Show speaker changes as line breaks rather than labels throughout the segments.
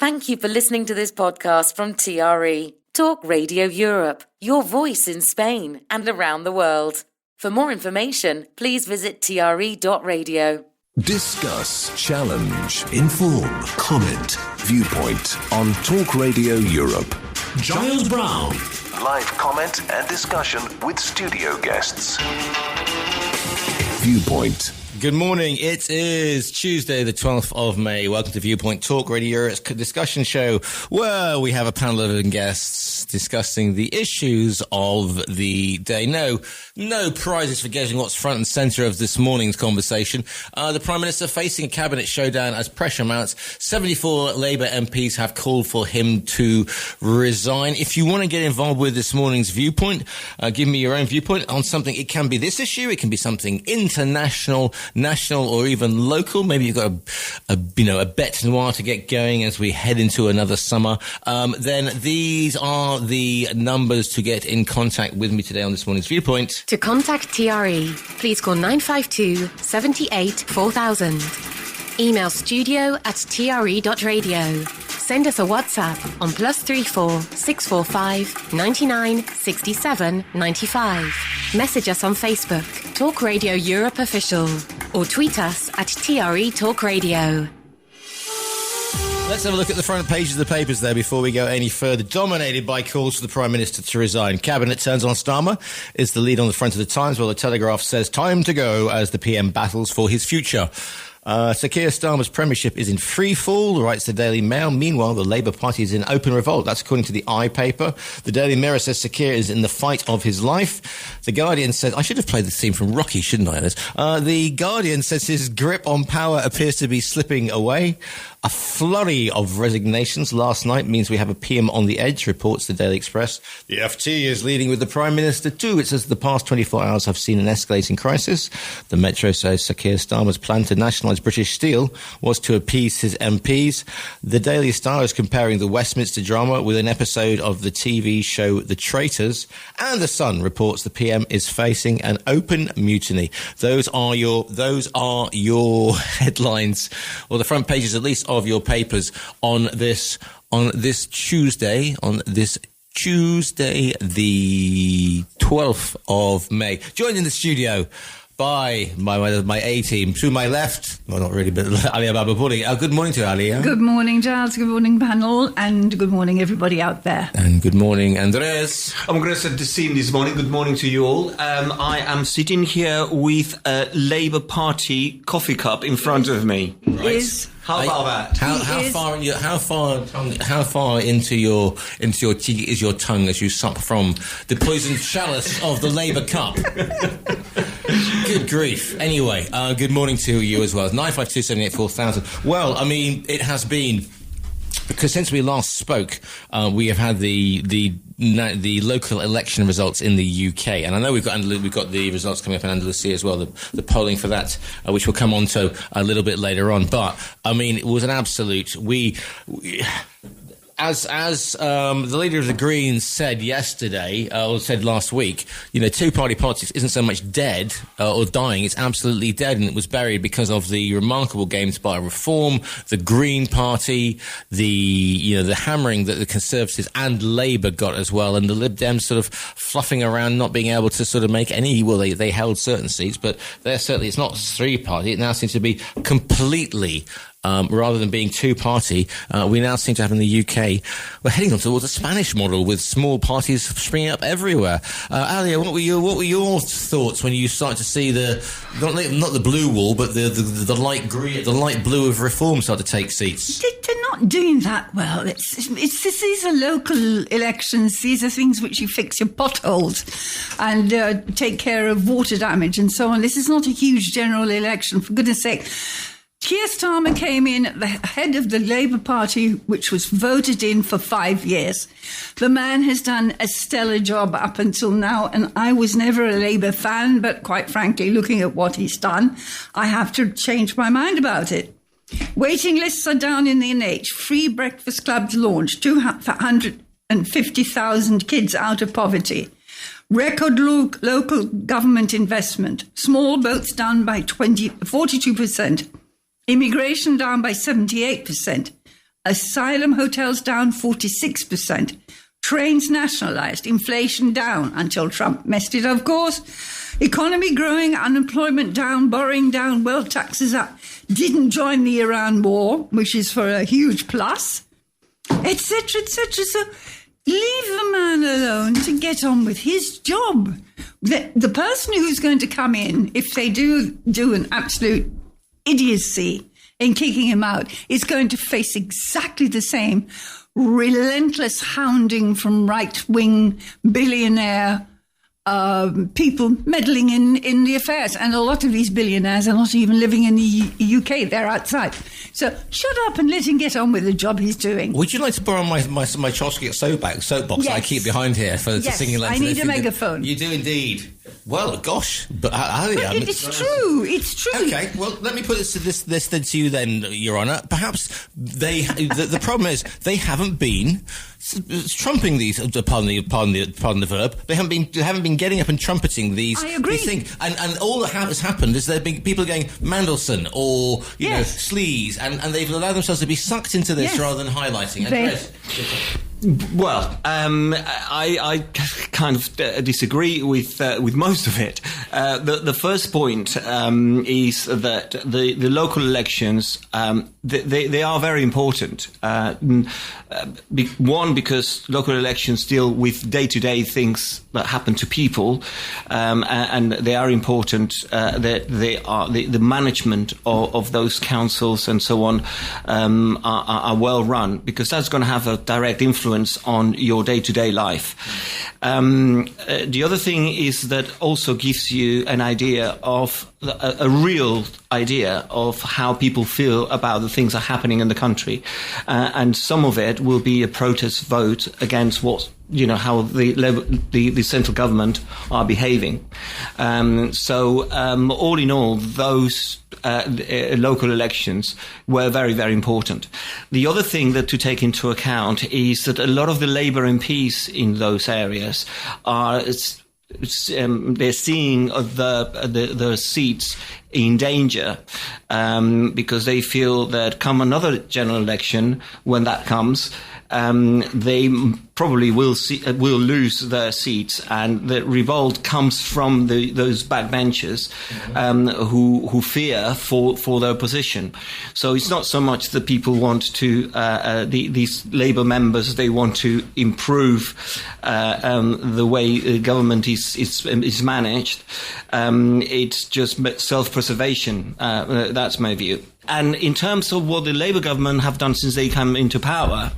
Thank you for listening to this podcast from TRE, Talk Radio Europe, your voice in Spain and around the world. For more information, please visit TRE.radio.
Discuss, challenge, inform, comment, Viewpoint on Talk Radio Europe.
Giles Brown.
Live comment and discussion with studio guests. Viewpoint.
Good morning. It is Tuesday, the 12th of May. Welcome to Viewpoint Talk Radio Europe's discussion show, where we have a panel of guests discussing the issues of the day. No prizes for guessing what's front and centre of this morning's conversation. The Prime Minister facing a cabinet showdown as pressure mounts. 74 Labour MPs have called for him to resign. If you want to get involved with this morning's Viewpoint, give me your own viewpoint on something. It can be this issue. It can be something international, national, or even local. Maybe you've got a bête noire to get going as we head into another summer. Then these are the numbers to get in contact with me today on this morning's Viewpoint.
To contact TRE, please call 952 78 4000. Email studio@tre.radio. Send us a WhatsApp on +34 645 99 67 95. Message us on Facebook, Talk Radio Europe Official, or tweet us at TRE Talk Radio.
Let's have a look at the front pages of the papers there before we go any further. Dominated by calls for the Prime Minister to resign. Cabinet turns on Starmer is the lead on the front of the Times, while the Telegraph says time to go as the PM battles for his future. Sir Keir Starmer's premiership is in free fall, writes the Daily Mail. Meanwhile, the Labour Party is in open revolt. That's according to the I paper. The Daily Mirror says Sir Keir is in the fight of his life. The Guardian says, I should have played the theme from Rocky, shouldn't I? The Guardian says his grip on power appears to be slipping away. A flurry of resignations last night means we have a PM on the edge, reports the Daily Express. The FT is leading with the Prime Minister too. It says the past 24 hours have seen an escalating crisis. The Metro says Sir Keir Starmer's plan to nationalise British Steel was to appease his MPs. The Daily Star is comparing the Westminster drama with an episode of the TV show The Traitors. And The Sun reports the PM is facing an open mutiny. Those are your headlines, or the front pages at least, of your papers on this Tuesday, the 12th of May. Joined in the studio by my A-team. To my left, well, not really, but Alia Babapuri. Good morning to Alia.
Good morning, Giles. Good morning, panel. And good morning, everybody out there.
And good morning, Andres.
I'm going to set the scene this morning. Good morning to you all. I am sitting here with a Labour Party coffee cup in front of me.
Right.
How about that?
How far into your cheek is your tongue as you sup from the poisoned chalice of the Labour Cup? Good grief. Anyway, good morning to you as well. 952 78 4000. Well, I mean, it has been, because since we last spoke, we have had the local election results in the UK, and I know we've got the results coming up in Andalusia as well, the polling for that, which we'll come on to a little bit later on. But I mean, it was an absolute. As the leader of the Greens said yesterday, or said last week, two-party politics isn't so much dead or dying, it's absolutely dead, and it was buried because of the remarkable gains by Reform, the Green Party, the hammering that the Conservatives and Labour got as well, and the Lib Dems sort of fluffing around, not being able to sort of make any. Well, they held certain seats, but it's not three-party. It now seems to be completely. Rather than being two-party, we now seem to have in the UK, we're heading on towards a Spanish model with small parties springing up everywhere. Alia, what were your thoughts when you started to see not the blue wall, but the light green, the light blue of Reform start to take seats?
They're not doing that well. These are local elections. These are things which you fix your potholes and take care of water damage and so on. This is not a huge general election, for goodness sake. Keir Starmer came in at the head of the Labour Party, which was voted in for 5 years. The man has done a stellar job up until now, and I was never a Labour fan, but quite frankly, looking at what he's done, I have to change my mind about it. Waiting lists are down in the NH. Free breakfast clubs launched. 250,000 kids out of poverty. Record local government investment. Small boats down by 42%. Immigration down by 78%. Asylum hotels down 46%. Trains nationalised. Inflation down until Trump messed it, of course. Economy growing, unemployment down, borrowing down, wealth taxes up. Didn't join the Iran war, which is for a huge plus, etc., etc. So leave the man alone to get on with his job. The person who's going to come in, if they do an absolute idiocy in kicking him out, is going to face exactly the same relentless hounding from right-wing billionaire people meddling in the affairs. And a lot of these billionaires are not even living in the UK. They're outside. So shut up and let him get on with the job he's doing.
Would you like to borrow my Chomsky soapbox
yes.
I keep behind here for
yes,
singing?
I need a megaphone.
You do indeed. Well, gosh, but
it's true. It's true.
Okay, well, let me put this to you then, Your Honour. Perhaps the problem is they haven't been trumping these. Pardon the verb. They haven't been getting up and trumpeting these.
I agree.
These things. And all that has happened is there have been people going Mandelson or you know sleaze, and they've allowed themselves to be sucked into this rather than highlighting.
Well, I kind of disagree with most of it. The first point is that the local elections they are very important. One, because local elections deal with day-to-day things that happen to people, and they are important. That they are the management of those councils and so on are well run, because that's going to have a direct influence on your day-to-day life. The other thing is that also gives you an idea of a real idea of how people feel about the things that are happening in the country, and some of it will be a protest vote against what how the central government are behaving. So all in all, those local elections were very, very important. The other thing that to take into account is that a lot of the Labour MPs in those areas are they're seeing the seats in danger because they feel that come another general election, when that comes, they probably will lose their seats, and the revolt comes from those backbenchers who fear for their position. So it's not so much that people want to these Labour members, they want to improve the way the government is managed. It's just self-preservation. That's my view. And in terms of what the Labour government have done since they came into power,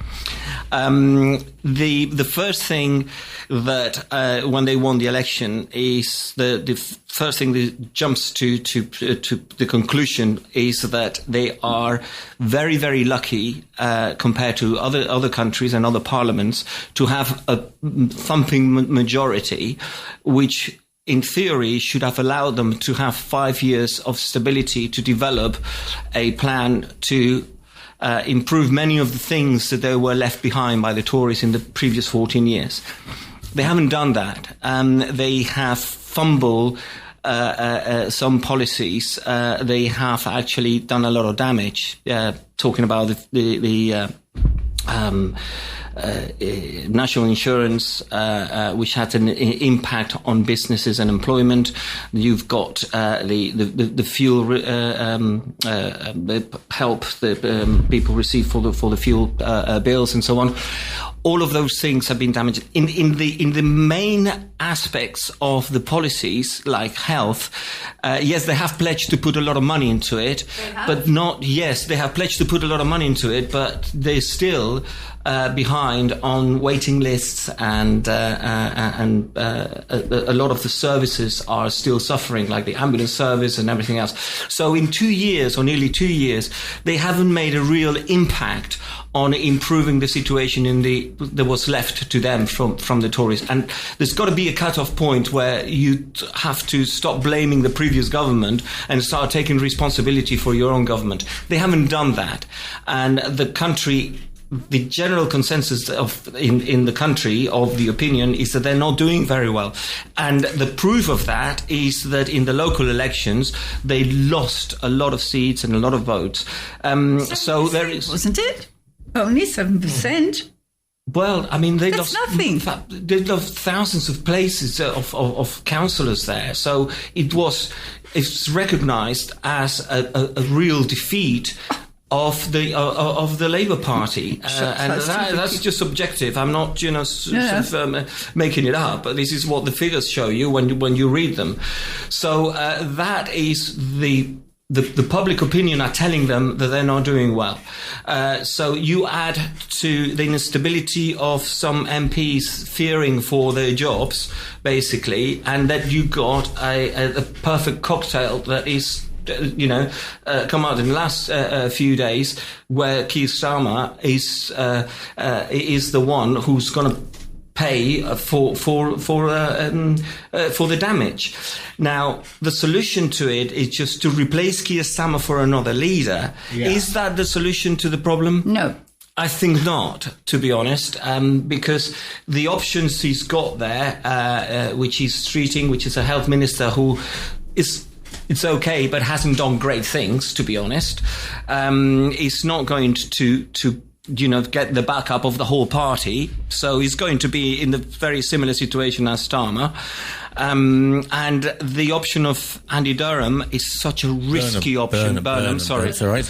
the first thing that when they won the election is the first thing that jumps to the conclusion is that they are very, very lucky compared to other countries and other parliaments to have a thumping majority, which in theory should have allowed them to have 5 years of stability to develop a plan to improve many of the things that they were left behind by the Tories in the previous 14 years. They haven't done that. They have fumbled some policies. They have actually done a lot of damage. Talking about the national insurance, which had an impact on businesses and employment. You've got the fuel help that people receive for the fuel bills and so on. All of those things have been damaged. In the main aspects of the policies, like health, yes, they have pledged to put a lot of money into it, but not. Yes, they have pledged to put a lot of money into it, but they're still behind on waiting lists, and a lot of the services are still suffering, like the ambulance service and everything else. So in 2 years, or nearly 2 years, they haven't made a real impact on improving the situation that was left to them from the Tories. And there's got to be a cut-off point where you have to stop blaming the previous government and start taking responsibility for your own government. They haven't done that. And the country, the general consensus in the country of the opinion is that they're not doing very well. And the proof of that is that in the local elections, they lost a lot of seats and a lot of votes. So there is...
Wasn't it? Only 7%.
Well, I mean,
That's nothing.
They lost thousands of places of councillors there, so it's recognised as a real defeat of the Labour Party, and that's just subjective. I'm not, making it up. But this is what the figures show you when you read them. So that is the public opinion are telling them that they're not doing well. So you add to the instability of some MPs fearing for their jobs, basically, and that you got a perfect cocktail that is, come out in the last few days, where Keir Starmer is the one who's going to pay for the damage. Now, the solution to it is just to replace Keir Starmer for another leader. Yeah. Is that the solution to the problem?
No.
I think not, to be honest, because the options he's got there, which he's treating, which is a health minister who it's okay, but hasn't done great things, to be honest, is not going to get the backup of the whole party. So he's going to be in a very similar situation as Starmer. And the option of Andy Durham is such a risky option. Burnham, sorry.
It's all right.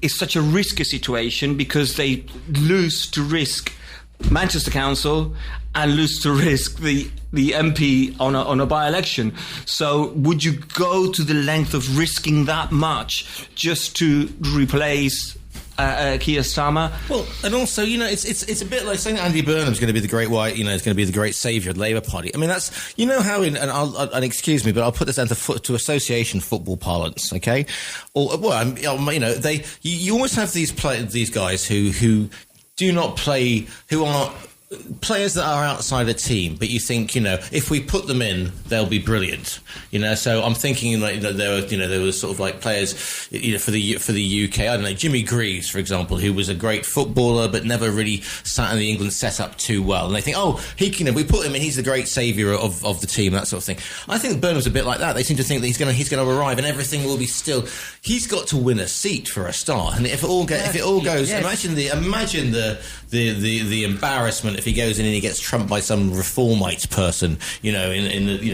It's such a risky situation because they lose to risk Manchester Council and lose to risk the MP on a by-election. So would you go to the length of risking that much just to replace Keir Starmer?
Well, and also, it's a bit like saying Andy Burnham's going to be the great white, is going to be the great saviour of the Labour Party. I mean, that's, how and excuse me, but I'll put this down to association football parlance, okay? Or, well, you always have these guys who do not play, who are players that are outside a team, but you think, if we put them in, they'll be brilliant. So I'm thinking there were sort of like players, for the UK. I don't know, Jimmy Greaves, for example, who was a great footballer but never really sat in the England setup too well. And they think, he can. If we put him in, he's the great saviour of the team, that sort of thing. I think Burnham's a bit like that. They seem to think that he's going to arrive and everything will be still. He's got to win a seat for a start, and if it all goes, yes. Imagine the embarrassment if he goes in and he gets trumped by some reformite person,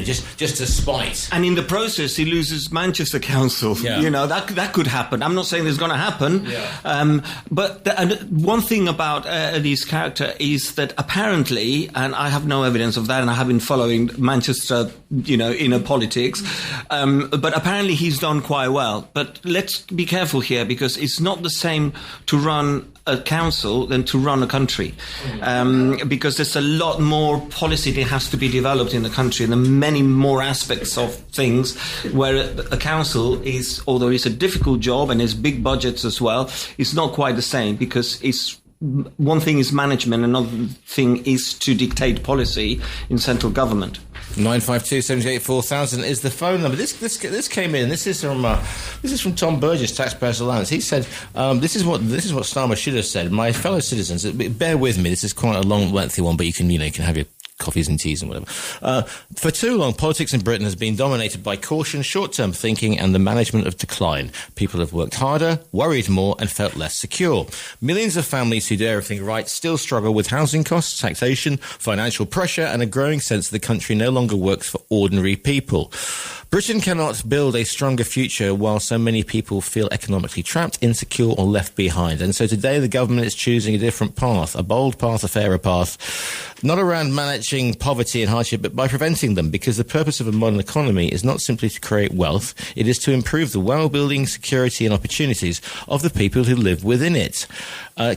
just to spite.
And in the process, he loses Manchester Council. Yeah. That could happen. I'm not saying it's going to happen. Yeah. But one thing about his character is that apparently, and I have no evidence of that, and I have been following Manchester, inner politics, but apparently he's done quite well. But let's be careful here, because it's not the same to run a council than to run a country, because there's a lot more policy that has to be developed in the country, and there are many more aspects of things where a council is, although it's a difficult job and there's big budgets as well, it's not quite the same, because it's one thing is management, another thing is to dictate policy in central government.
952 78 4000 is the phone number. This came in. This is from Tom Burgess, Taxpayers Allowance. He said, this is what Starmer should have said. My fellow citizens, bear with me. This is quite a long, lengthy one, but you can have your coffees and teas and whatever. For too long, politics in Britain has been dominated by caution, short-term thinking, and the management of decline. People have worked harder, worried more, and felt less secure. Millions of families who do everything right still struggle with housing costs, taxation, financial pressure, and a growing sense that the country no longer works for ordinary people. Britain cannot build a stronger future while so many people feel economically trapped, insecure, or left behind. And so today the government is choosing a different path, a bold path, a fairer path, not around managing poverty and hardship, but by preventing them, because the purpose of a modern economy is not simply to create wealth, it is to improve the well-being, security and opportunities of the people who live within it.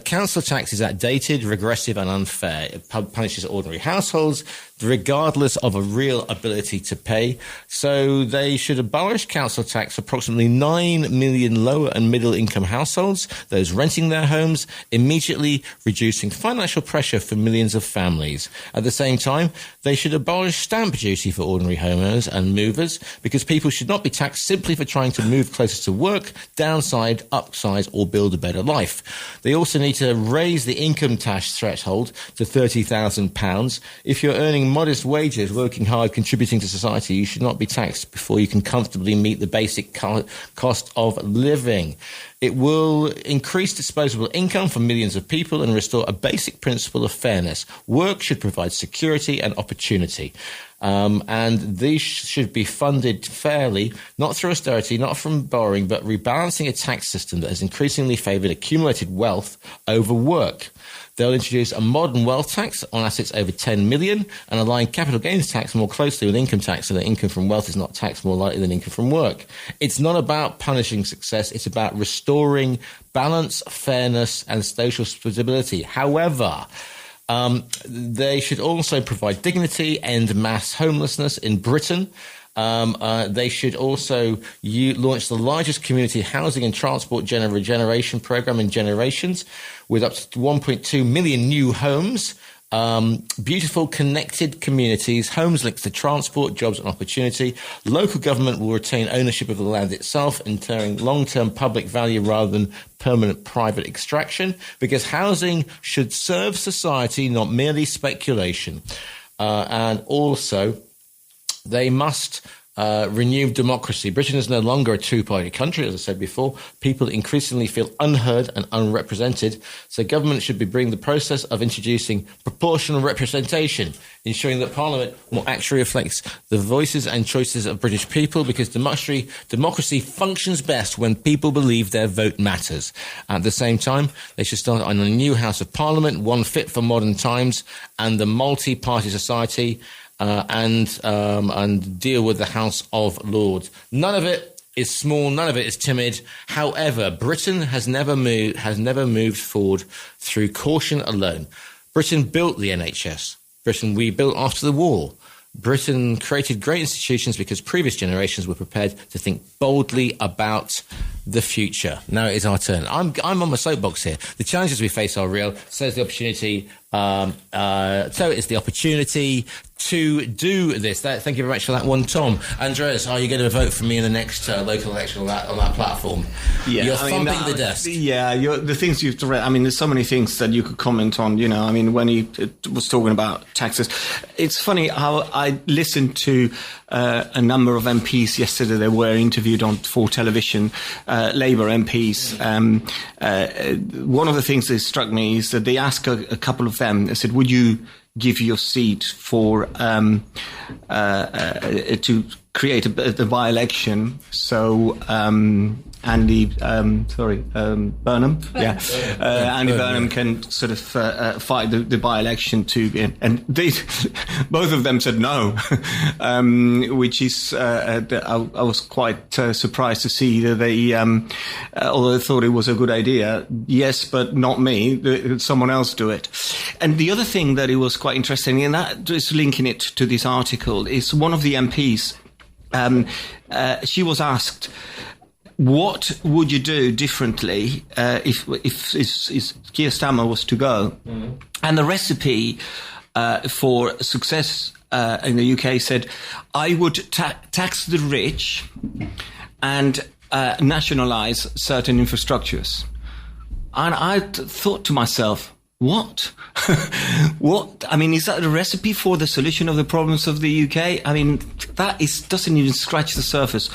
Council tax is outdated, regressive and unfair. It punishes ordinary households, regardless of a real ability to pay. So they should abolish council tax for approximately 9 million lower and middle income households, those renting their homes, immediately reducing financial pressure for millions of families. At the same time, they should abolish stamp duty for ordinary homeowners and movers, because people should not be taxed simply for trying to move closer to work, downsize, upsize or build a better life. They also need to raise the income tax threshold to £30,000. If you're earning modest wages, working hard, contributing to society, you should not be taxed before you can comfortably meet the basic cost of living. It will increase disposable income for millions of people and restore a basic principle of fairness. Work should provide security and opportunity. And these should be funded fairly, not through austerity, not from borrowing, but rebalancing a tax system that has increasingly favoured accumulated wealth over work. They'll introduce a modern wealth tax on assets over 10 million and align capital gains tax more closely with income tax so that income from wealth is not taxed more lightly than income from work. It's not about punishing success. It's about restoring balance, fairness and social stability. However, they should also provide dignity, end mass homelessness in Britain. They should also launch the largest community housing and transport regeneration program in generations, with up to 1.2 million new homes, beautiful connected communities, homes linked to transport, jobs and opportunity. Local government will retain ownership of the land itself, ensuring long-term public value rather than permanent private extraction, because housing should serve society, not merely speculation. And also, they must renew democracy. Britain is no longer a two-party country, as I said before. People increasingly feel unheard and unrepresented. So government should be bringing the process of introducing proportional representation, ensuring that Parliament more accurately reflects the voices and choices of British people, because democracy functions best when people believe their vote matters. At the same time, they should start on a new House of Parliament, one fit for modern times and the multi-party society, and deal with the House of Lords. None of it is small. None of it is timid. However, Britain has never moved forward through caution alone. Britain built the NHS. Britain rebuilt after the war. Britain created great institutions because previous generations were prepared to think boldly about the future. Now it is our turn. I'm on my soapbox here. The challenges we face are real. So is the opportunity. So it's the opportunity to do this. Thank you very much for that one, Tom. Andreas, are you going to vote for me in the next local election on that platform?
Yeah,
you're thumping the desk.
Yeah, the things you've read. I mean, there's so many things that you could comment on. You know, I mean, when he was talking about taxes, it's funny how I listened to a number of MPs yesterday. They were interviewed for television, Labour MPs. One of the things that struck me is that they asked a couple of them. They said, "Would you give your seat for to create the by-election?" So Andy Burnham, Andy Burnham can sort of fight the by-election too, and they both of them said no, which is I was quite surprised to see that they, although they thought it was a good idea, yes, but not me, someone else do it. And the other thing that it was quite interesting, and that is linking it to this article, is one of the MPs. She was asked, what would you do differently if Keir Starmer was to go? Mm-hmm. And the recipe for success in the UK said, I would tax the rich and nationalise certain infrastructures. And I thought to myself, what? What? I mean, is that a recipe for the solution of the problems of the UK? I mean, doesn't even scratch the surface.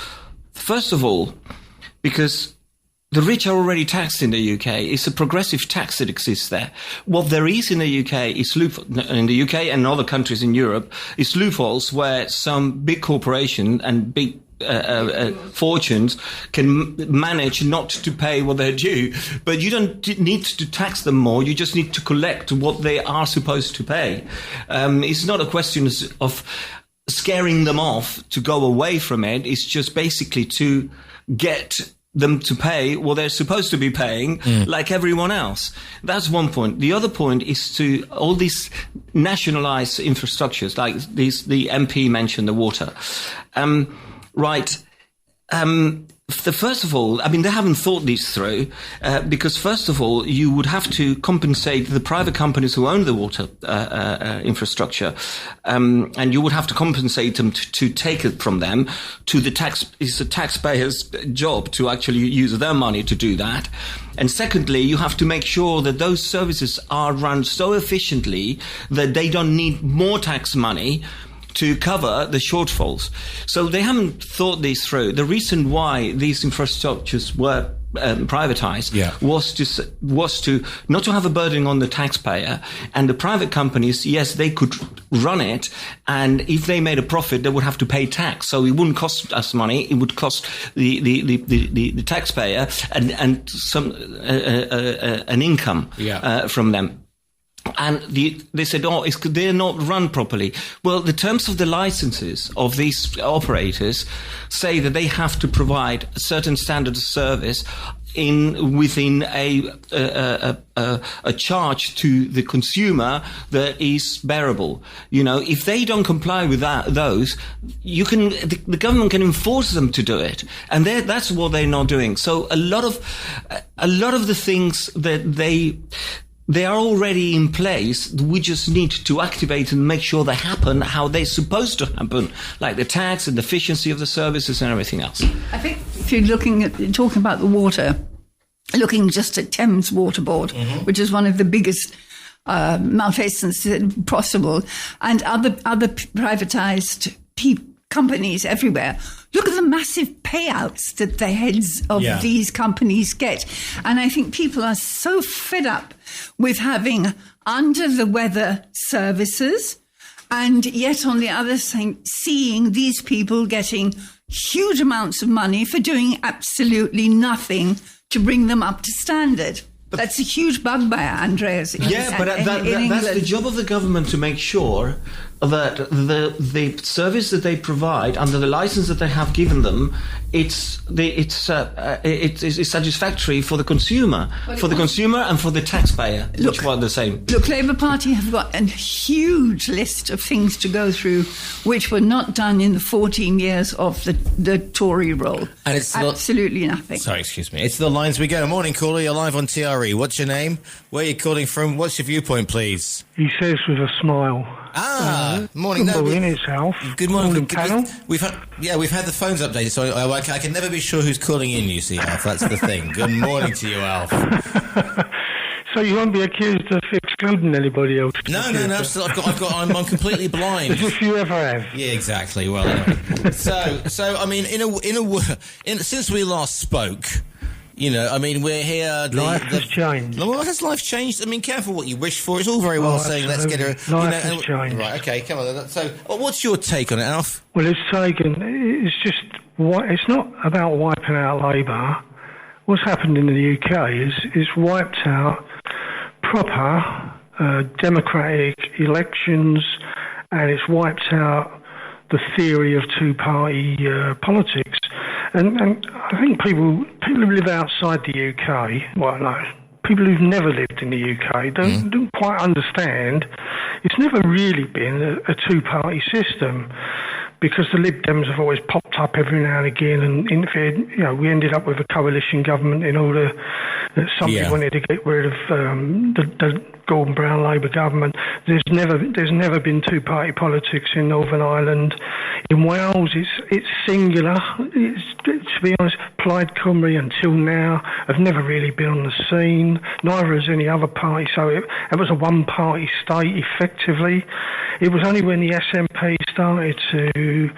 First of all, because the rich are already taxed in the UK. It's a progressive tax that exists there. What there is in the UK is in the UK and other countries in Europe is loopholes where some big corporation and big fortunes can manage not to pay what they're due, but you don't need to tax them more. You just need to collect what they are supposed to pay. It's not a question of scaring them off to go away from it. It's just basically to get them to pay what they're supposed to be paying, like everyone else. That's one point. The other point is to all these nationalized infrastructures, like the MP mentioned the water. First of all, I mean, they haven't thought this through, because first of all, you would have to compensate the private companies who own the water infrastructure, and you would have to compensate them to take it from them to the tax. It's the taxpayer's job to actually use their money to do that. And secondly, you have to make sure that those services are run so efficiently that they don't need more tax money to cover the shortfalls. So they haven't thought this through. The reason why these infrastructures were privatized was to not to have a burden on the taxpayer, and the private companies, yes, they could run it, and if they made a profit, they would have to pay tax. So it wouldn't cost us money; it would cost the taxpayer and some an income from them. And they said, they're not run properly. Well, the terms of the licenses of these operators say that they have to provide a certain standard of service within a charge to the consumer that is bearable. You know, if they don't comply with those, the government can enforce them to do it, and that's what they're not doing. So a lot of the things that they are already in place. We just need to activate and make sure they happen how they're supposed to happen, like the tax and the efficiency of the services and everything else.
I think if you're talking about the water, looking just at Thames Water Board, which is one of the biggest malfeasance possible, and other privatised companies everywhere. Look at the massive payouts that the heads of these companies get. And I think people are so fed up with having under-the-weather services, and yet on the other side, seeing these people getting huge amounts of money for doing absolutely nothing to bring them up to standard. That's a huge bugbear, Andreas.
Yeah, but that's the job of the government to make sure that the service that they provide under the license that they have given them, it's satisfactory for the consumer, and for the taxpayer, which were the same.
Look, Labour Party have got a huge list of things to go through, which were not done in the 14 years of the Tory role. And it's absolutely nothing.
Sorry, excuse me. It's the lines we go. Morning, caller. You're live on TRE. What's your name? Where are you calling from? What's your viewpoint, please?
He says with a smile.
Morning.
Good morning, it's Alf.
Good morning,
panel.
We've had the phones updated, so I can never be sure who's calling in. You see, Alf. That's the thing. Good morning to you, Alf.
So you won't be accused of excluding anybody else?
No. I'm completely blind.
As if you ever have.
Yeah, exactly. Well, anyway. So I mean, since we last spoke. You know, I mean, we're here.
Life has changed.
Well, has life changed? I mean, careful what you wish for. It's all very well saying, let's get a...
Life has changed.
Right, okay, come on. So, what's your take on it, Alf?
Well, it's not about wiping out Labour. What's happened in the UK is wiped out proper democratic elections, and it's wiped out the theory of two-party politics. And I think people who live outside the UK, well, no, people who've never lived in the UK don't quite understand. It's never really been a two-party system, because the Lib Dems have always popped up every now and again and interfered. You know, we ended up with a coalition government in order that somebody wanted to get rid of the Gordon Brown Labour government. There's never been two-party politics in Northern Ireland. In Wales, it's singular. To be honest, Plaid Cymru until now have never really been on the scene. Neither has any other party. So it was a one-party state effectively. It was only when the SNP started to,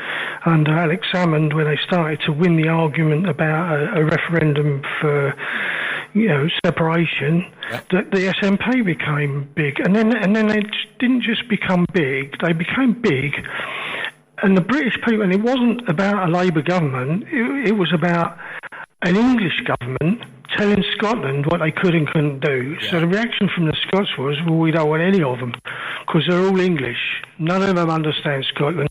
under Alex Salmond, when they started to win the argument about a referendum for, separation, that the SNP became big. And then they didn't just become big, they became big. And the British people, and it wasn't about a Labour government, it was about an English government telling Scotland what they could and couldn't do. Yeah. So the reaction from the Scots was, well, we don't want any of them, because they're all English. None of them understand Scotland.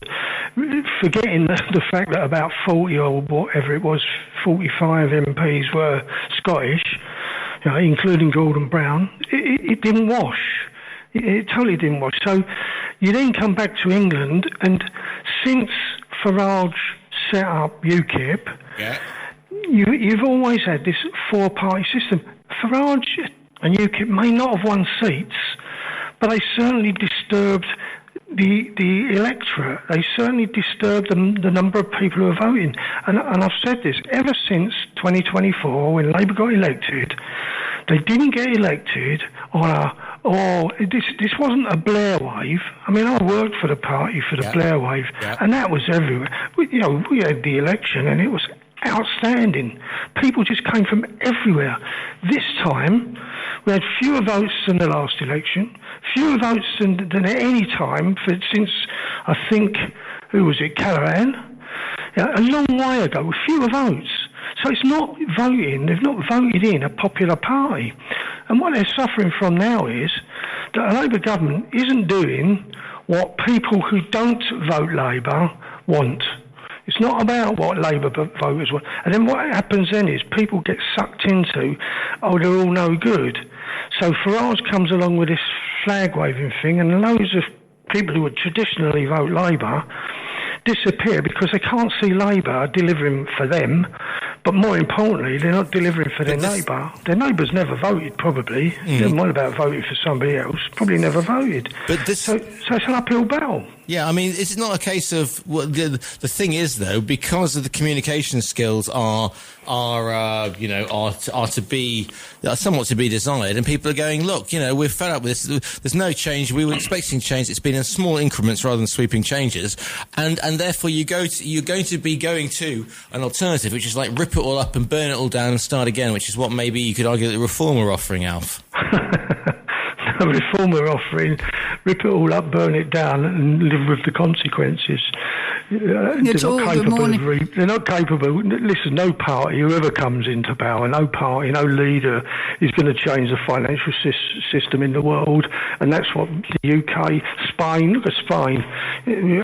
Forgetting the fact that about 40 or whatever it was, 45 MPs were Scottish, including Gordon Brown, it didn't wash. It totally didn't wash. So you then come back to England, and since Farage set up UKIP, you've always had this four-party system. Farage and UKIP may not have won seats, but they certainly disturbed the electorate. They certainly disturbed the number of people who are voting. And I've said this, ever since 2024, when Labour got elected, they didn't get elected on this wasn't a Blair wave. I mean, I worked for the party for the Blair wave, and that was everywhere. We had the election, and it was outstanding. People just came from everywhere. This time, we had fewer votes than the last election, fewer votes than at any time since, I think, who was it, Callaghan? A long way ago, with fewer votes. So it's not voting, they've not voted in a popular party. And what they're suffering from now is that a Labour government isn't doing what people who don't vote Labour want. It's not about what Labour voters want. And then what happens then is people get sucked into, they're all no good. So Farage comes along with this flag-waving thing, and loads of people who would traditionally vote Labour disappear because they can't see Labour delivering for them. But more importantly, they're not delivering for their neighbour. Their neighbour's never voted, probably. Never mind about voting for somebody else. Probably never voted. But so it's an uphill battle.
Yeah, I mean, it's not a case of the thing is though, because of the communication skills are to be somewhat to be desired, and people are going, look, we're fed up with this. There's no change. We were expecting change. It's been in small increments rather than sweeping changes, and therefore you're going to be going to an alternative, which is like rip it all up and burn it all down and start again, which is what maybe you could argue that Reform are offering, Alf.
Reform are offering rip it all up, burn it down, and live with the consequences. They're not capable. Listen, no party, whoever comes into power, no party, no leader is going to change the financial system in the world, and that's what the UK, Spain. Look at Spain,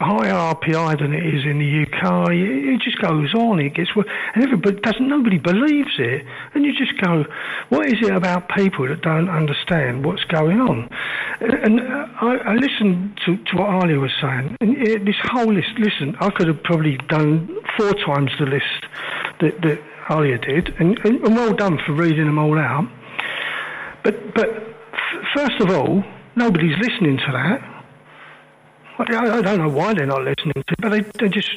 higher RPI than it is in the UK. It just goes on. It gets worse, and nobody believes it, and you just go, what is it about people that don't understand what's going on? And I listened to what Ali was saying, and this whole list. Listen, I could have probably done 4 times the list that Alia did, and well done for reading them all out. But first of all, nobody's listening to that. I don't know why they're not listening to it, but they just,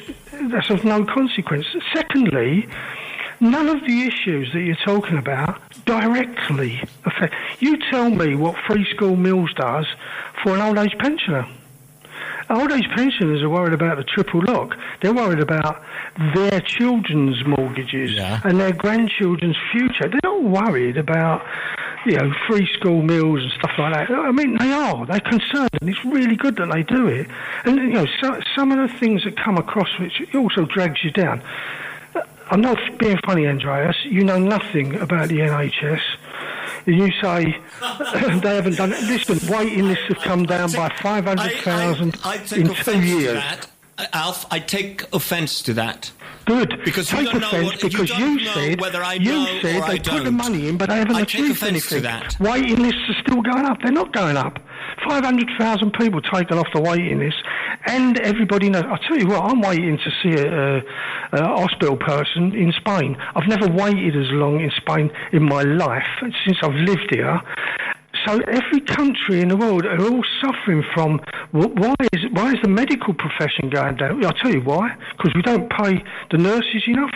that's of no consequence. Secondly, none of the issues that you're talking about directly affect. You tell me what free school meals does for an old age pensioner. Old age pensioners are worried about the triple lock. They're worried about their children's mortgages and their grandchildren's future. They're not worried about, free school meals and stuff like that. I mean, they are. They're concerned, and it's really good that they do it. And, some of the things that come across, which also drags you down. I'm not being funny, Andreas. You know nothing about the NHS. You say they haven't done it. Listen, waiting lists have come down by 500,000 in 2 years.
Alf, I take offence to that.
Good.
Because
take offence because you said they put the money in, but they haven't achieved anything. Waiting lists are still going up. They're not going up. 500,000 people taken off the waiting list, and everybody knows. I'll tell you what, I'm waiting to see a hospital person in Spain. I've never waited as long in Spain in my life since I've lived here. So every country in the world are all suffering from why is the medical profession going down? I'll tell you why. Because we don't pay the nurses enough.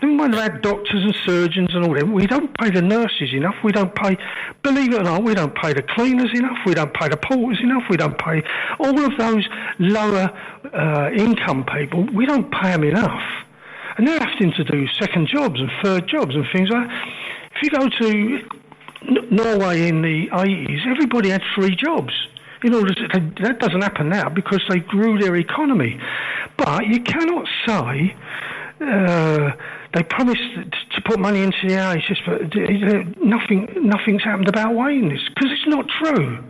Never mind about doctors and surgeons and all that. We don't pay the nurses enough. We don't pay, believe it or not, we don't pay the cleaners enough. We don't pay the porters enough. We don't pay all of those lower income people. We don't pay them enough. And they're having to do second jobs and third jobs and things like that. If you go to Norway in the 80s, everybody had 3 jobs. That doesn't happen now because they grew their economy. But you cannot say they promised to put money into the NHS, but nothing's happened about waiting lists because it's not true.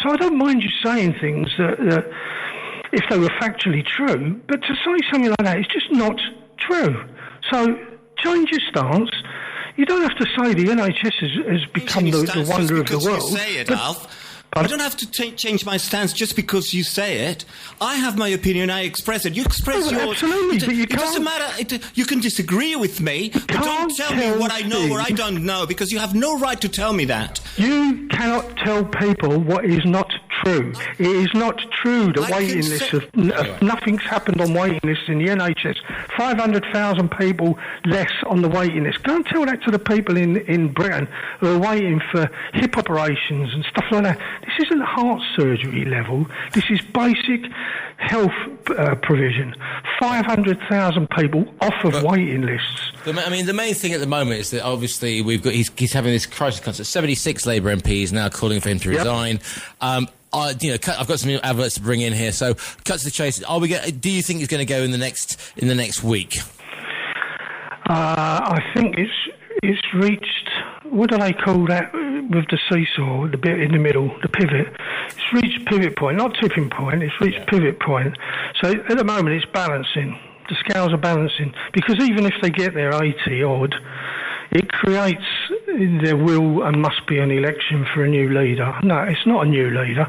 So I don't mind you saying things that if they were factually true, but to say something like that is just not true. So change your stance. You don't have to say the NHS has become the wonder of the world.
You say it, Alf. I don't have to change my stance just because you say it. I have my opinion. I express it. You express yours.
Absolutely, but you
it doesn't matter. You can disagree with me, but don't tell me what I know or I don't know, because you have no right to tell me that.
You cannot tell people what is not true. It is not true. The waiting list of nothing's happened on waiting lists in the NHS. 500,000 people less on the waiting list. Go and tell that to the people in Britain who are waiting for hip operations and stuff like that. This isn't heart surgery level. This is basic health provision. 500,000 people off of waiting lists.
The main thing at the moment is that obviously he's having this crisis concert. 76 Labour MPs now calling for him to resign. I've got some new adverts to bring in here. So, cut to the chase. Do you think he's going to go in the next week?
I think it's reached. What do they call that with the seesaw? The bit in the middle, the pivot. It's reached pivot point, not tipping point. It's reached pivot point. So at the moment, it's balancing. The scales are balancing, because even if they get their 80 odd, it creates there will and must be an election for a new leader. No, it's not a new leader.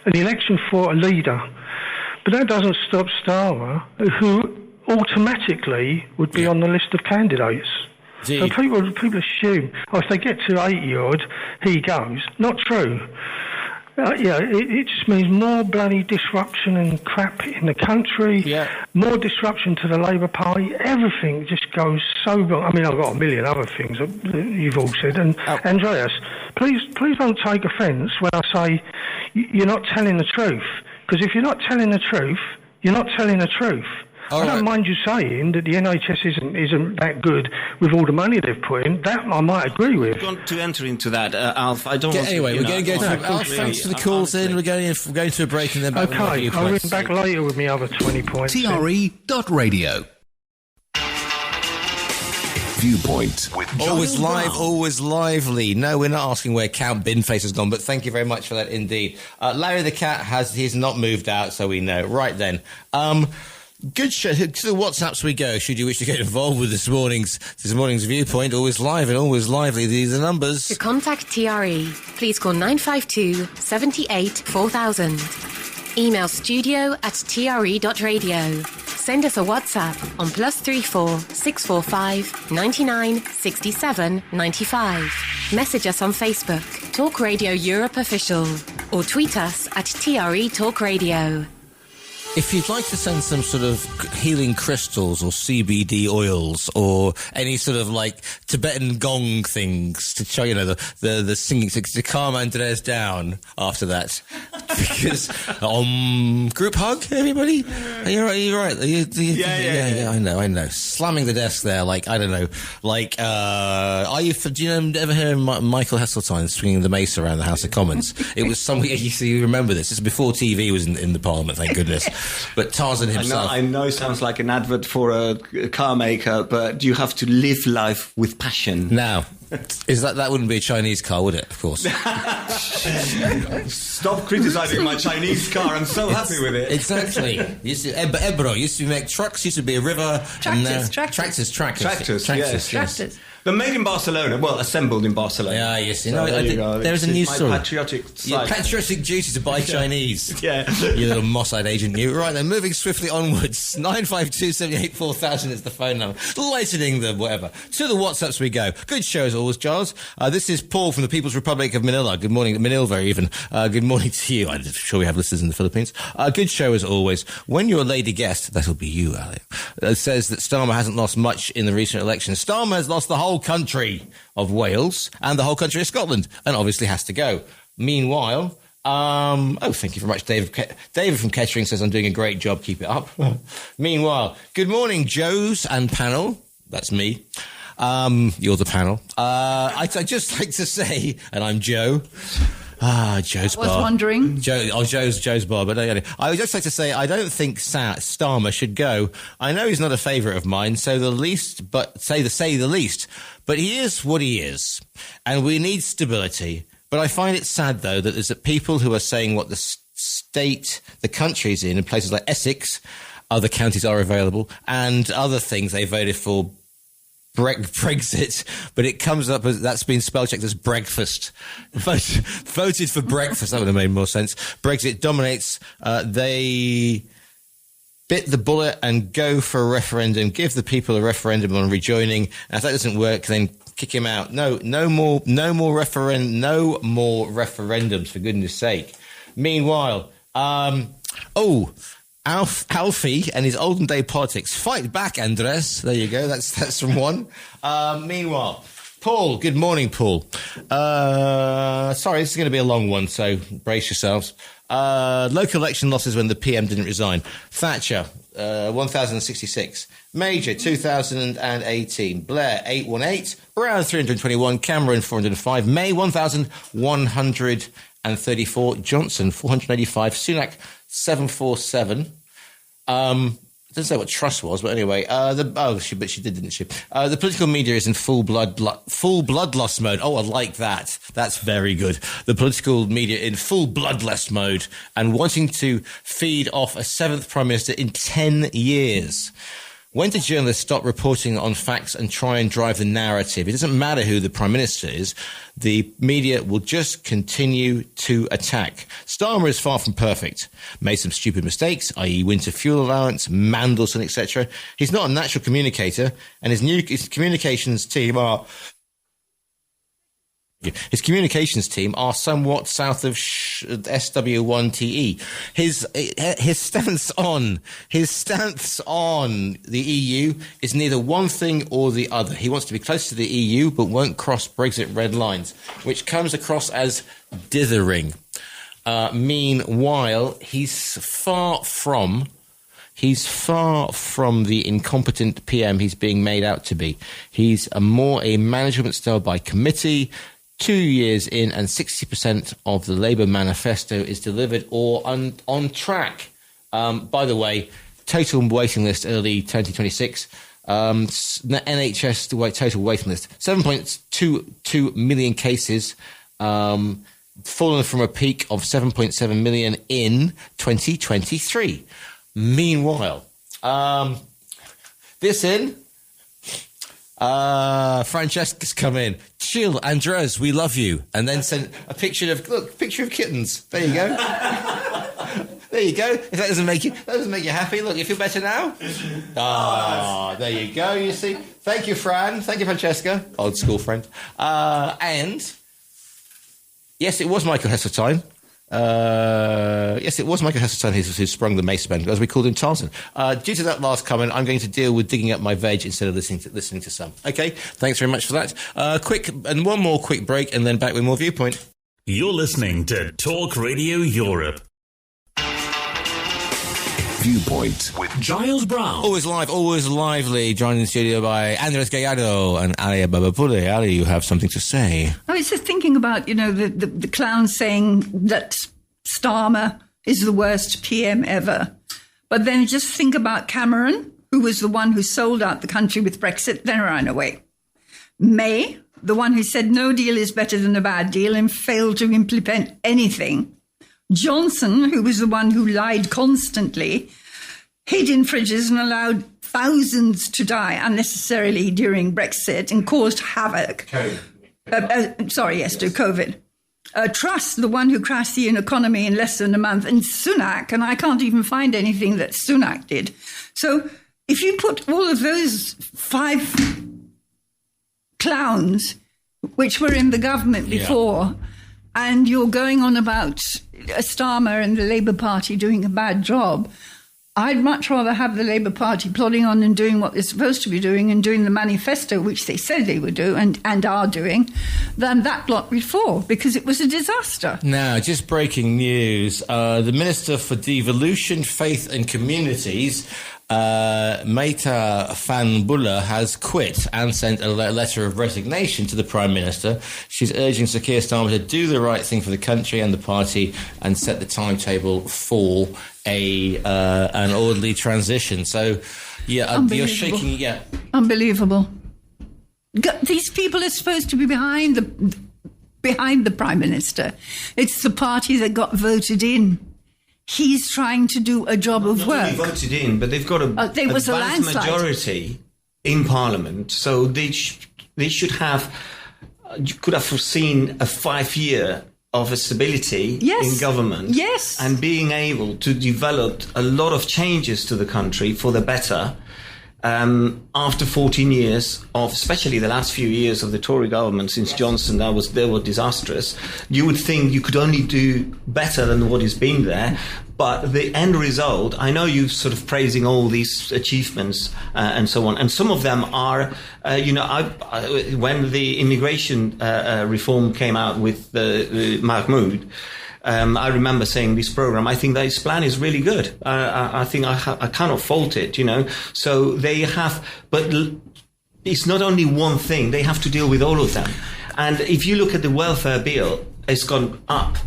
An election for a leader. But that doesn't stop Starmer, who automatically would be on the list of candidates. So people assume, if they get to 80 odd, he goes. Not true. It just means more bloody disruption and crap in the country, more disruption to the Labour Party. Everything just goes so wrong. I mean, I've got a million other things that you've all said. And Andreas, please don't take offence when I say you're not telling the truth. Because if you're not telling the truth, you're not telling the truth. I don't mind you saying that the NHS isn't that good with all the money they've put in. That I might agree with.
I don't want to enter into that, Alf. I don't want to...
Anyway, we're going to go to... Alf, thanks for the calls in. We're going to a break and then back.
Okay, I'll ring back later with my other 20 points.
TRE.radio. Viewpoint with
always live, always lively. No, we're not asking where Count Binface has gone, but thank you very much for that indeed. Larry the Cat he's not moved out, so we know. Right then. Good show. To the WhatsApps we go, should you wish to get involved with this morning's Viewpoint. Always live and always lively. These are the numbers.
To contact TRE, please call 952 78 4000. Email studio@tre.radio. Send us a WhatsApp on +34 645 99 67 95. Message us on Facebook, Talk Radio Europe Official, or tweet us at TRE Talk Radio.
If you'd like to send some sort of healing crystals or CBD oils or any sort of like Tibetan gong things to show, the singing to calm Andres down after that. Because, group hug, everybody? Are you right? Yeah, I know. Slamming the desk there, like, I don't know, like, do you ever hear Michael Heseltine swinging the mace around the House of Commons? It was something, you remember this. This is before TV was in the Parliament, thank goodness. But Tarzan himself...
I know it sounds like an advert for a car maker, but you have to live life with passion.
Now, that wouldn't be a Chinese car, would it? Of course.
Stop criticising my Chinese car. I'm so happy with it.
Exactly. Ebro used to make trucks, used to be a river.
Tractors.
Yes.
They're made in Barcelona. Well, assembled in Barcelona.
Yeah, yes.
So
there is a news story.
Patriotic side.
Patriotic duty to buy Chinese.
Yeah.
You little Mossad agent, you. Right then, moving swiftly onwards. 952 78 4000 is the phone number. Lightening the whatever. To the WhatsApps we go. Good show as always, Giles. This is Paul from the People's Republic of Manila. Good morning, Manilva even. Good morning to you. I'm sure we have listeners in the Philippines. Good show as always. When you're a lady guest, that'll be you, Alec, says that Starmer hasn't lost much in the recent election. Starmer has lost the whole country of Wales and the whole country of Scotland, and obviously has to go. Meanwhile, thank you very much, David. David from Kettering says, I'm doing a great job, keep it up. Meanwhile, good morning, Joes and panel. That's me. You're the panel. I'd just like to say, and I'm Joe. Joe's bar.
I was wondering.
Joe's bar, but I would just like to say I don't think Starmer should go. I know he's not a favourite of mine, say the least, but he is what he is, and we need stability. But I find it sad, though, that there's people who are saying what the state the country's in places like Essex, other counties are available, and other things they voted for Brexit, but it comes up as that's been spell checked as breakfast. Voted for breakfast. That would have made more sense. Brexit dominates. They bit the bullet and go for a referendum. Give the people a referendum on rejoining. And if that doesn't work, then kick him out. No more referendums, for goodness sake. Meanwhile, Alfie and his olden day politics. Fight back, Andres. There you go. That's from one. Meanwhile, Paul. Good morning, Paul. Sorry, this is going to be a long one, so brace yourselves. Local election losses when the PM didn't resign. Thatcher, 1,066. Major, 2,018. Blair, 818. Brown, 321. Cameron, 405. May, 1,134. Johnson, 485. Sunak, 747. Doesn't say what Truss was, but anyway, she did, didn't she? The political media is in full bloodlust mode. Oh, I like that. That's very good. The political media in full bloodlust mode and wanting to feed off a seventh prime minister in 10 years. When do journalists stop reporting on facts and try and drive the narrative? It doesn't matter who the prime minister is. The media will just continue to attack. Starmer is far from perfect. Made some stupid mistakes, i.e. winter fuel allowance, Mandelson, etc. He's not a natural communicator, and his communications team are... His communications team are somewhat south of SW1TE. His stance on the EU is neither one thing or the other. He wants to be close to the EU but won't cross Brexit red lines, which comes across as dithering. Meanwhile, he's far from the incompetent PM he's being made out to be. He's a management style by committee. 2 years in, and 60% of the Labour manifesto is delivered or on track. By the way, total waiting list early 2026. NHS total waiting list 7.22 million cases, fallen from a peak of 7.7 million in 2023. Meanwhile, Francesca's come in. Chill, Andres, we love you. And then sent a picture of kittens. There you go. There you go. If that doesn't make you happy, look, you feel better now? There you go, you see. Thank you, Fran. Thank you, Francesca. Old school friend. And yes, it was Michael Heseltine. Yes, it was Michael Heseltine who sprung the mace bend, as we called him Tarzan. Due to that last comment, I'm going to deal with digging up my veg instead of listening to some. Okay, thanks very much for that. One more quick break, and then back with more Viewpoint.
You're listening to Talk Radio Europe.
Viewpoint with
Giles Brown.
Always live, always lively. Joined in the studio by Andres Gallardo and Ali Babapule. Ali, you have something to say.
I was just thinking about, the clown saying that Starmer is the worst PM ever. But then just think about Cameron, who was the one who sold out the country with Brexit, then ran away. May, the one who said no deal is better than a bad deal and failed to implement anything. Johnson, who was the one who lied constantly, hid in fridges and allowed thousands to die unnecessarily during Brexit and caused havoc. COVID. Truss, the one who crashed the economy in less than a month, and Sunak, and I can't even find anything that Sunak did. So if you put all of those 5 clowns, which were in the government before, and you're going on about Starmer and the Labour Party doing a bad job, I'd much rather have the Labour Party plodding on and doing what they're supposed to be doing and doing the manifesto, which they said they would do and are doing, than that lot before, because it was a disaster.
Now, just breaking news. The Minister for Devolution, Faith and Communities, Meta Fanbullah, has quit and sent a letter of resignation to the Prime Minister. She's urging Sir Keir Starmer to do the right thing for the country and the party and set the timetable for an orderly transition. So, you're shaking. Yeah,
unbelievable. These people are supposed to be behind the Prime Minister. It's the party that got voted in. He's trying to do a job of work.
Not only voted in, but they've got a vast majority in Parliament. So they should have, you could have foreseen a 5-year of a stability in government.
Yes.
And being able to develop a lot of changes to the country for the better. After 14 years of, especially the last few years of the Tory government since Johnson, they were disastrous. You would think you could only do better than what has been there. But the end result, I know you're sort of praising all these achievements and so on, and some of them are, when the immigration reform came out with Mahmoud, I remember saying this program, I think that his plan is really good. I think I cannot fault it, So they have, but it's not only one thing. They have to deal with all of them. And if you look at the welfare bill, it's gone up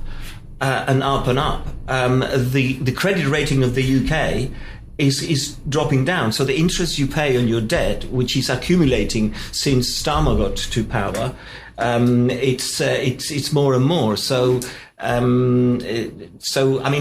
and up and up. The credit rating of the UK is dropping down. So the interest you pay on your debt, which is accumulating since Starmer got to power, it's more and more. So I mean,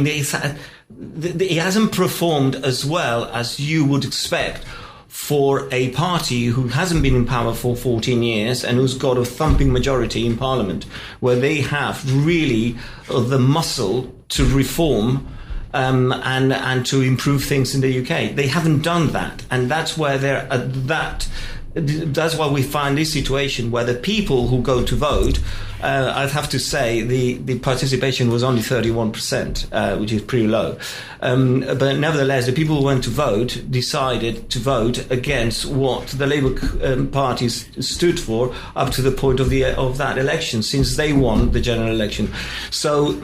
it hasn't performed as well as you would expect for a party who hasn't been in power for 14 years and who's got a thumping majority in Parliament, where they have really the muscle to reform and to improve things in the UK. They haven't done that, and that's where they're at that. That's why we find this situation where the people who go to vote, I'd have to say the participation was only 31%, which is pretty low. But nevertheless, the people who went to vote decided to vote against what the Labour Party stood for up to the point of that election, since they won the general election. So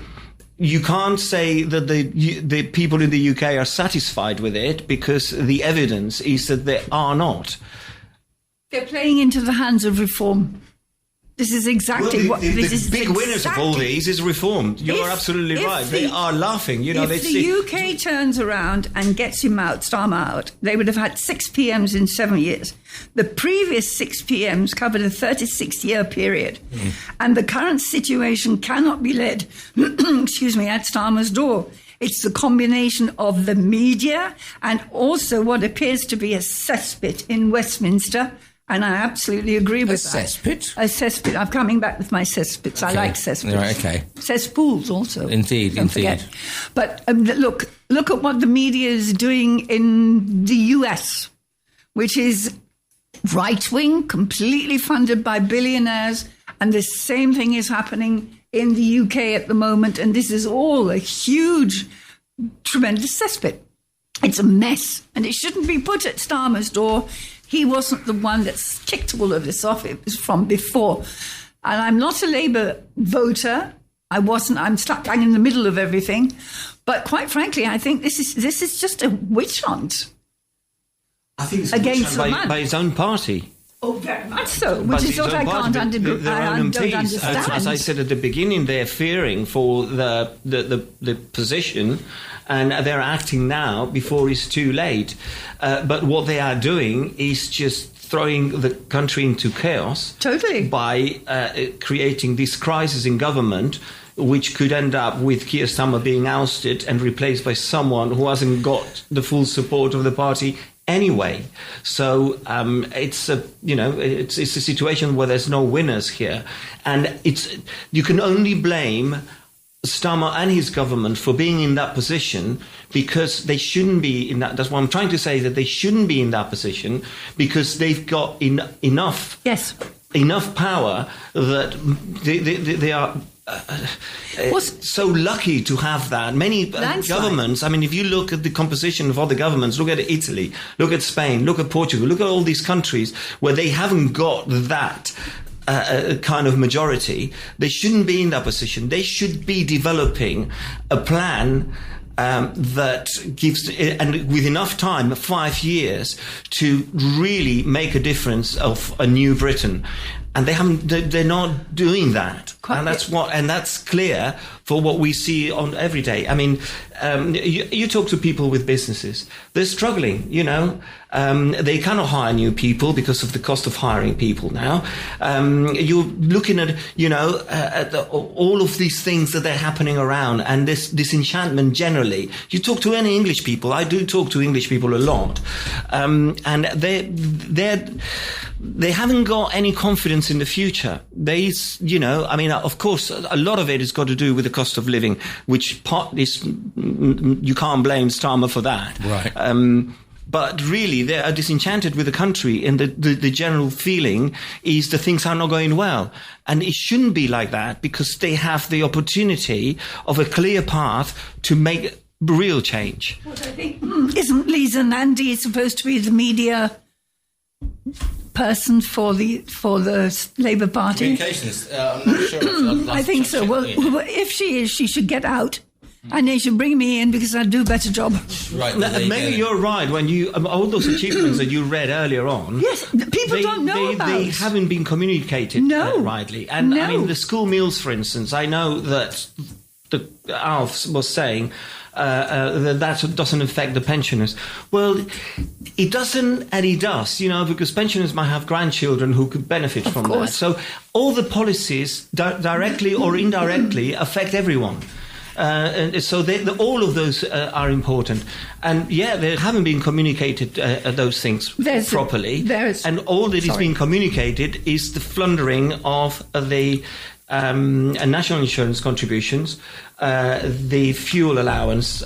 you can't say that the people in the UK are satisfied with it, because the evidence is that they are not.
They're playing into the hands of reform. This is exactly what this is.
The big winners of all these is reform. You're absolutely right. They are laughing.
If the UK turns around and gets Starmer out, they would have had 6 PMs in 7 years. The previous 6 PMs covered a 36-year period. And the current situation cannot be led, at Starmer's door. It's the combination of the media and also what appears to be a cesspit in Westminster. And I absolutely agree with that.
Cesspit?
A cesspit. I'm coming back with my cesspits. Okay. I like cesspits.
Right, okay.
Cesspools also.
Indeed.
Forget. But look at what the media is doing in the US, which is right-wing, completely funded by billionaires. And the same thing is happening in the UK at the moment. And this is all a huge, tremendous cesspit. It's a mess. And it shouldn't be put at Starmer's door. He wasn't the one that's kicked all of this off. It was from before. And I'm not a Labour voter. I'm stuck bang in the middle of everything. But quite frankly, I think this is just a witch hunt.
I think it's
against the man.
By his own party.
Oh, very much so, which is what I don't understand.
As I said at the beginning, they're fearing for the position, and they're acting now before it's too late. But what they are doing is just throwing the country into chaos.
Totally.
By creating this crisis in government, which could end up with Keir Starmer being ousted and replaced by someone who hasn't got the full support of the party anyway. So it's a situation where there's no winners here, and you can only blame Starmer and his government for being in that position, because they shouldn't be in that. That's what I'm trying to say, that they shouldn't be in that position, because they've got enough power that they are so lucky to have that. Many governments, I mean, if you look at the composition of other governments, look at Italy, look at Spain, look at Portugal, look at all these countries where they haven't got that kind of majority. They shouldn't be in that position. They should be developing a plan that gives, and with enough time, 5 years, to really make a difference of a new Britain. And they're not doing that. And that's clear for what we see on every day. I mean, you talk to people with businesses, they're struggling, you know. They cannot hire new people because of the cost of hiring people now. You're looking at, you know, all of these things that are happening around, and this disenchantment generally. You talk to any English people, I do talk to English people a lot, and they haven't got any confidence in the future. You know, I mean, of course, a lot of it has got to do with the cost of living, which part is, you can't blame Starmer for that.
Right.
But really, they are disenchanted with the country, and the general feeling is that things are not going well. And it shouldn't be like that, because they have the opportunity of a clear path to make real change.
What I think, isn't Lisa Nandy supposed to be the media person for the Labour Party?
Communications. I'm not sure.
I think so. Well, if she is, she should get out. And they should bring me in because I'd do a better job.
Right.
Maybe you're right when you all those achievements that you read earlier on.
Yes, people don't know about.
They haven't been communicated rightly. And I mean, the school meals, for instance, I know that the Alf was saying that doesn't affect the pensioners. Well, it doesn't, and it does, you know, because pensioners might have grandchildren who could benefit from that. So all the policies, directly or indirectly, affect everyone. And so all of those are important. And they haven't been communicated those things properly. And all that is being communicated is the plundering of the national insurance contributions, the fuel allowance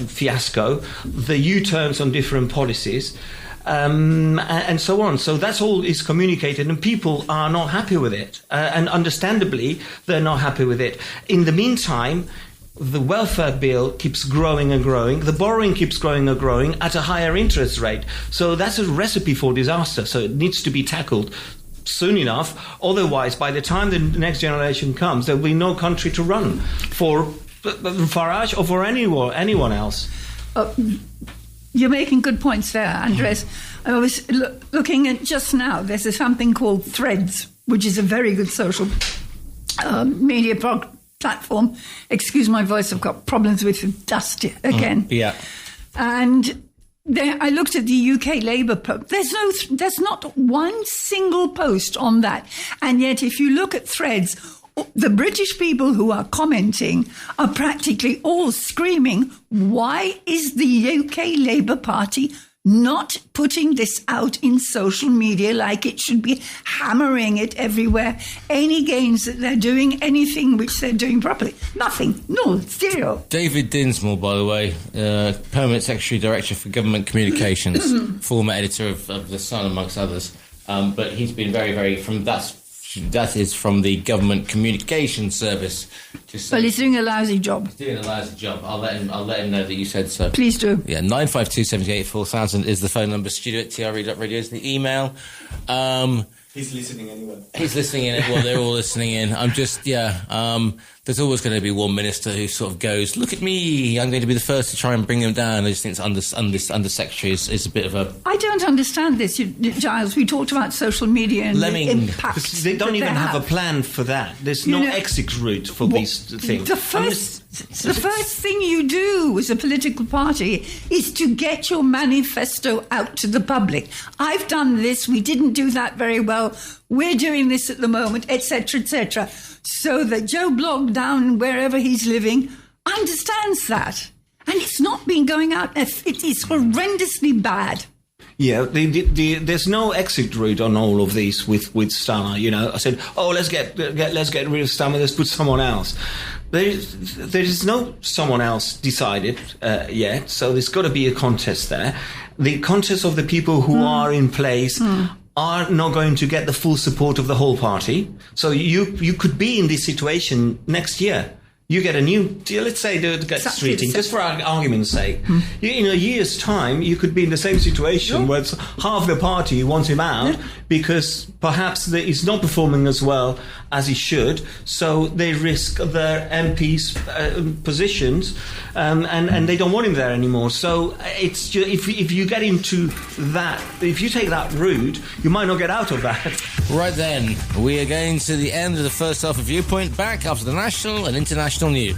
fiasco, the U-turns on different policies, and so on. So that's all is communicated, and people are not happy with it. And understandably, they're not happy with it. In the meantime, the welfare bill keeps growing and growing. The borrowing keeps growing and growing at a higher interest rate. So that's a recipe for disaster. So it needs to be tackled soon enough. Otherwise, by the time the next generation comes, there will be no country to run for Farage or for anyone else.
You're making good points there, Andres. I was looking at just now, there's something called Threads, which is a very good social media platform. Excuse my voice, I've got problems with dust again.
Yeah.
And I looked at the UK Labour post. There's not one single post on that. And yet, if you look at Threads, the British people who are commenting are practically all screaming, why is the UK Labour Party not putting this out in social media like it should be, hammering it everywhere? Any gains that they're doing, anything which they're doing properly? Nothing. No, zero.
David Dinsmore, by the way, Permanent Secretary Director for Government Communications, former editor of The Sun, amongst others. But he's been very, very, that is from the Government Communications Service.
Well, he's doing a lousy job.
He's doing a lousy job. I'll let him know that you said so.
Please do.
Yeah, 952 78 4000 is the phone number. studio@tre.radio is the email.
He's listening anyway.
He's listening in. Well, they're all listening in. I'm just, there's always going to be one minister who sort of goes, look at me, I'm going to be the first to try and bring him down. I just think Undersecretary is a bit of a...
I don't understand this, Giles. We talked about social media and the impact.
They don't even have a plan for that. There's no exit route for these things.
The first thing you do as a political party is to get your manifesto out to the public. I've done this. We didn't do that very well. We're doing this at the moment, etc., etc. So that Joe Blogg down wherever he's living understands that. And it's not been going out. It is horrendously bad.
Yeah, there's no exit route on all of these with Starmer. You know, I said, let's get rid of Starmer. Let's put someone else. There is no someone else decided yet. So there's got to be a contest there. The contest of the people who are in place are not going to get the full support of the whole party. So you could be in this situation next year. You get a new, let's say, get streeting, just for argument's sake. In a year's time, you could be in the same situation where half the party wants him out because perhaps he's not performing as well as he should, so they risk their MPs' positions, and they don't want him there anymore. So it's just, if you get into that, if you take that route, you might not get out of that.
Right then, we are going to the end of the first half of Viewpoint, back after the national and international National News.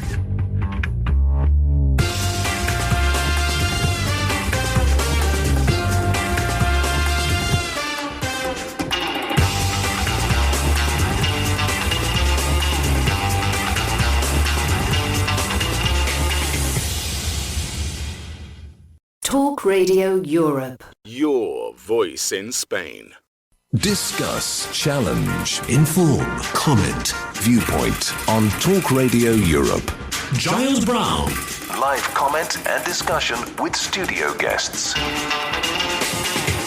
Talk Radio Europe.
Your voice in Spain.
Discuss, challenge, inform, comment, Viewpoint on Talk Radio Europe.
Giles Brown.
Live comment and discussion with studio guests.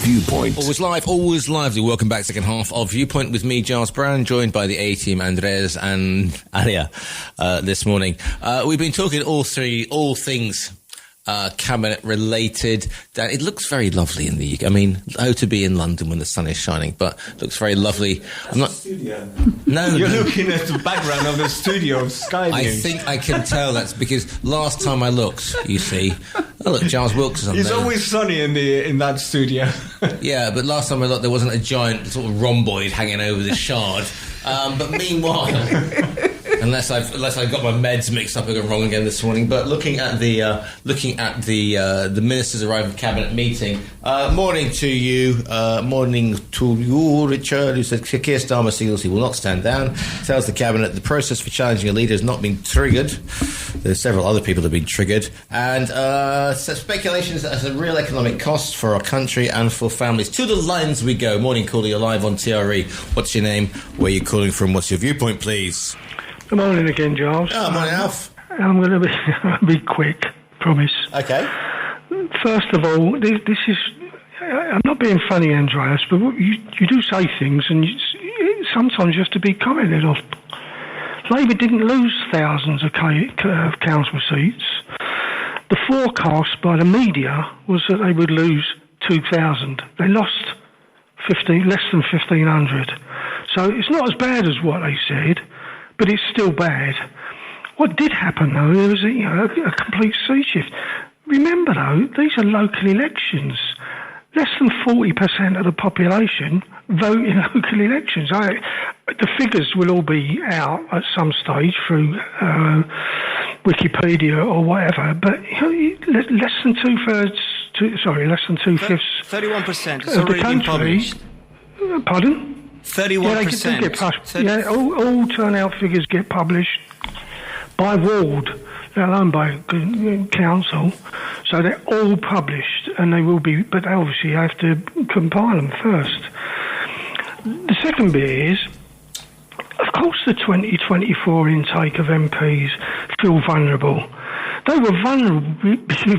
Viewpoint.
Always live, always lively. Welcome back, second half of Viewpoint with me, Giles Brown, joined by the A-Team, Andres and Aria, this morning. We've been talking all things cabinet related. Dan, it looks very lovely in the UK. I mean, to be in London when the sun is shining, but it looks very lovely. I'm not.
Studio.
No,
you're looking at the background of the studio of Sky News.
I think I can tell that's because last time I looked, you see, look, Giles Wilkes is on
It's
there.
always sunny in that studio.
Yeah, but last time I looked, there wasn't a giant sort of rhomboid hanging over the shard. But meanwhile, unless I've got my meds mixed up and gone wrong again this morning. But looking at the ministers arriving at cabinet meeting. Morning to you, Richard, who said Keir Starmer signals he will not stand down. Tells the cabinet the process for challenging a leader has not been triggered. There's several other people that have been triggered, and speculations that there's a real economic cost for our country and for families. To the lines we go. Morning, caller. You're live on TRE. What's your name? Where are you calling from? What's your viewpoint, please?
Good morning again, Giles.
Oh, morning, Alf.
I'm going to be quick, promise.
Okay.
First of all, this is... I'm not being funny, Andreas, but you do say things, and sometimes you have to be commented on. Labour didn't lose thousands of council seats. The forecast by the media was that they would lose 2,000. They lost less than 1,500. So it's not as bad as what they said, but it's still bad. What did happen, though, there was a complete sea shift. Remember, though, these are local elections. Less than 40% of the population vote in local elections. The figures will all be out at some stage through Wikipedia or whatever, but less than two-fifths
31%. It's
of the
already been
country.
published.
Pardon?
31%.
They get published. Yeah, all turnout figures get published by ward, let alone by council. So they're all published, and they will be, but they obviously have to compile them first. The second bit is, of course, the 2024 intake of MPs feel vulnerable. They were vulnerable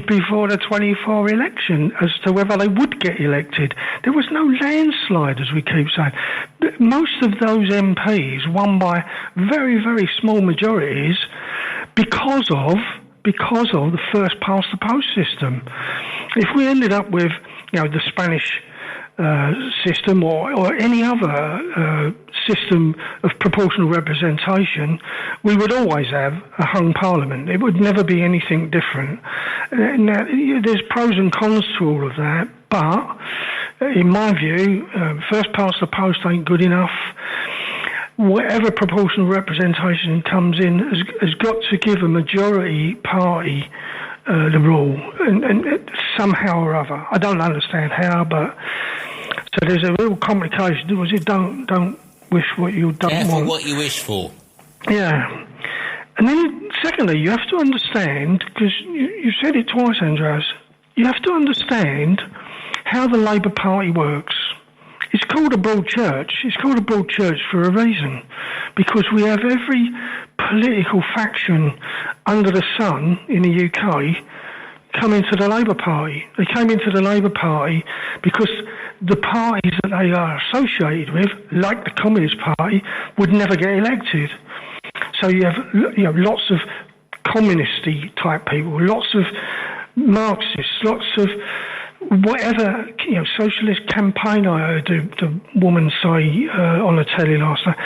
before the 24 election as to whether they would get elected. There was no landslide, as we keep saying. Most of those MPs won by very, very small majorities because of the first past the post system. If we ended up with, the Spanish system or any other system of proportional representation, we would always have a hung parliament. It would never be anything different. Now, there's pros and cons to all of that, but in my view, first past the post ain't good enough. Whatever proportional representation comes in has got to give a majority party the rule, and somehow or other. I don't understand how, but so there's a real complication. Was it don't wish what you don't want?
Careful what you wish for.
Yeah. And then, secondly, you have to understand, because you said it twice, Andreas, you have to understand how the Labour Party works. It's called a broad church. It's called a broad church for a reason, because we have every political faction under the sun in the UK come into the Labour Party. They came into the Labour Party because the parties that they are associated with, like the Communist Party, would never get elected. So you have lots of communist-y type people, lots of Marxists, lots of whatever, socialist campaign. I heard the woman say on the telly last night.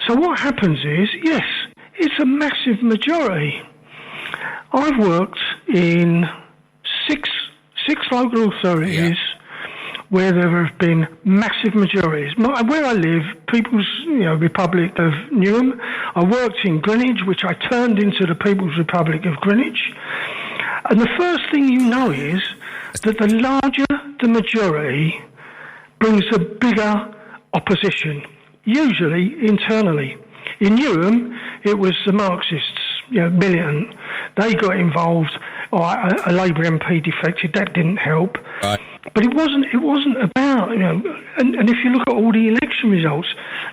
So what happens is, yes, it's a massive majority. I've worked in six local authorities where there have been massive majorities. Where I live, People's Republic of Newham. I worked in Greenwich, which I turned into the People's Republic of Greenwich. And the first thing you know is that the larger the majority brings a bigger opposition, usually internally. In Newham, it was the Marxists, militant. They got involved. A Labour MP defected. That didn't help.
Right.
But it wasn't about, and if you look at all the election results,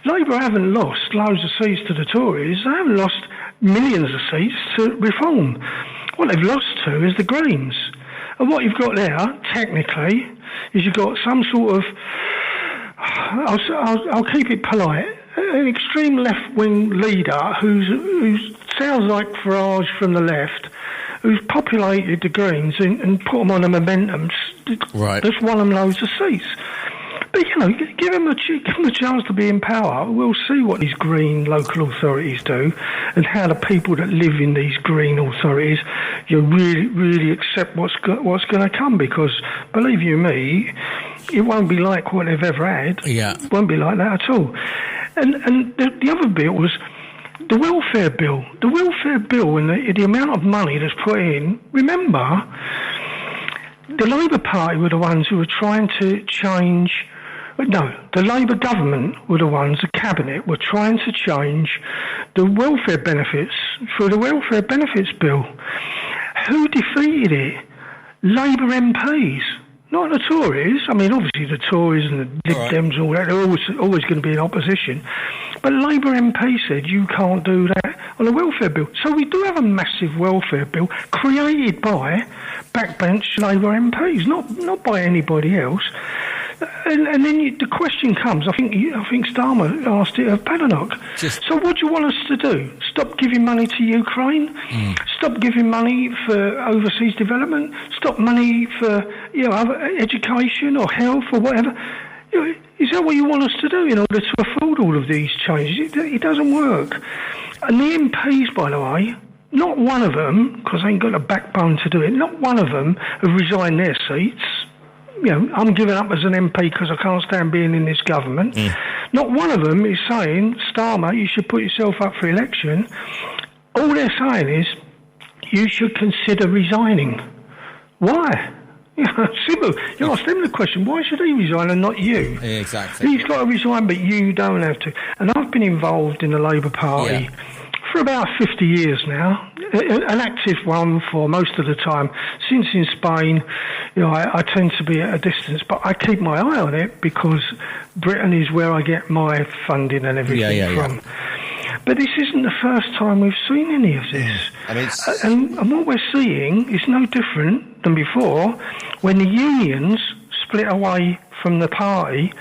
Labour haven't lost loads of seats to the Tories. They haven't lost millions of seats to Reform. What they've lost to is the Greens. And what you've got there, technically, is you've got some sort of, I'll keep it polite, an extreme left-wing leader who sounds like Farage from the left, who's populated the Greens and put them on a momentum.
Right.
That's won them loads of seats. But, give them a chance to be in power. We'll see what these green local authorities do and how the people that live in these green authorities really, really accept what's going to come, because, believe you me, it won't be like what they've ever had.
Yeah.
It won't be like that at all. And the other bit was the welfare bill. The welfare bill and the amount of money that's put in. Remember, the Labour Party were the ones who were trying to change. No, the Labour government were the ones, the cabinet, were trying to change the welfare benefits for the welfare benefits bill. Who defeated it? Labour MPs. Not the Tories. I mean, obviously the Tories and the Lib Dems and all that, they're always going to be in opposition. But Labour MP said you can't do that on a welfare bill. So we do have a massive welfare bill created by backbench Labour MPs, not by anybody else. And then the question comes, I think Starmer asked it of Badenoch. So what do you want us to do? Stop giving money to Ukraine? Stop giving money for overseas development? Stop money for other education or health or whatever? Is that what you want us to do in order to afford all of these changes? It doesn't work. And the MPs, by the way, not one of them, because they ain't got a backbone to do it, not one of them have resigned their seats. I'm giving up as an MP because I can't stand being in this government. Not one of them is saying, Starmer, you should put yourself up for election. All they're saying is, you should consider resigning. Why? Simple. You ask them the question, why should he resign and not you?
Exactly.
He's got to resign, but you don't have to. And I've been involved in the Labour Party for about 50 years now, an active one for most of the time. Since in Spain, I tend to be at a distance, but I keep my eye on it because Britain is where I get my funding and everything from. But this isn't the first time we've seen any of this. I mean, and what we're seeing is no different than before, when the unions split away from the party.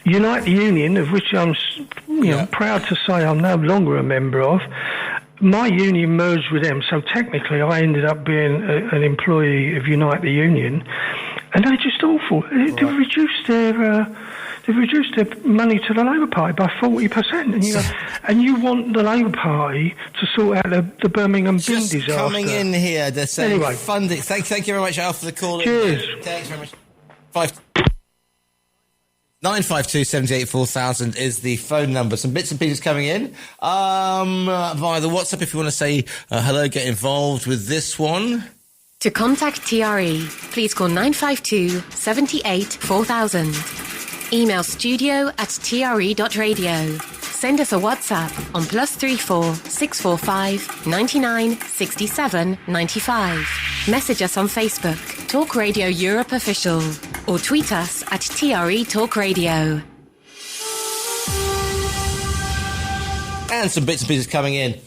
Unite the Union, of which I'm proud to say I'm no longer a member of, my union merged with them, so technically I ended up being an employee of Unite the Union, and they're just awful. They've reduced their money to the Labour Party by 40%, and you want the Labour Party to sort out the Birmingham bin disaster.
Coming in here, they're saying funding. Thank you very much, Al, for the call.
Cheers.
Thanks very much. 952 78 4000 is the phone number. Some bits and pieces coming in via the WhatsApp. If you want to say hello, get involved with this one.
To contact TRE, please call 952 78 4000. Email studio@tre.radio. Send us a WhatsApp on +34 645 99 67 95. Message us on Facebook, Talk Radio Europe Official, or tweet us at TRE Talk Radio.
And some bits and pieces coming in.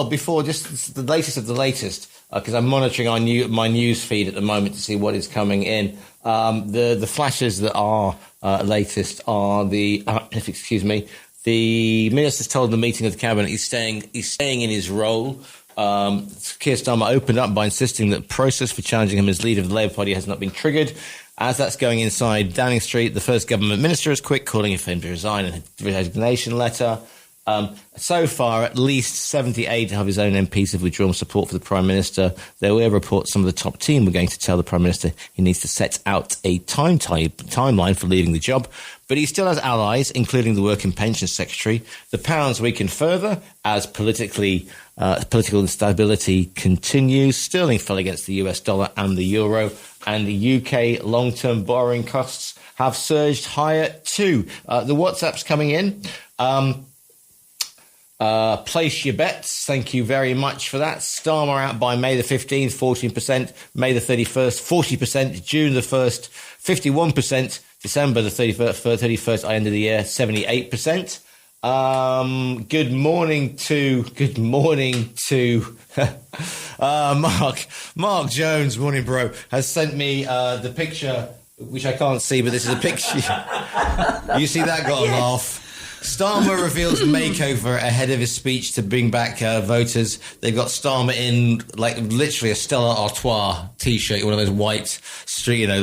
Before just the latest of the latest, because I'm monitoring my news feed at the moment to see what is coming in. The flashes that are latest are the minister's told the meeting of the cabinet he's staying in his role. Keir Starmer opened up by insisting that the process for challenging him as leader of the Labour Party has not been triggered. As that's going inside Downing Street, the first government minister is quick calling for him to resign and a resignation letter. So far, at least 78 of his own MPs have withdrawn support for the Prime Minister. There were reports some of the top team were going to tell the Prime Minister he needs to set out a timeline for leaving the job. But he still has allies, including the Work and Pensions Secretary. The pound's weakened further as political instability continues. Sterling fell against the US dollar and the euro, and the UK long-term borrowing costs have surged higher too. The WhatsApp's coming in. Place your bets. Thank you very much for that. Starmer out by May the 15th, 14%. May the 31st, 40%. June the 1st, 51%. December the 31st, end of the year, 78%. Good morning to Mark Jones, morning bro, has sent me the picture, which I can't see, but this is a picture. You see that? Got a laugh. Starmer reveals makeover ahead of his speech to bring back voters. They've got Starmer in, like, literally a Stella Artois T-shirt, one of those white street, I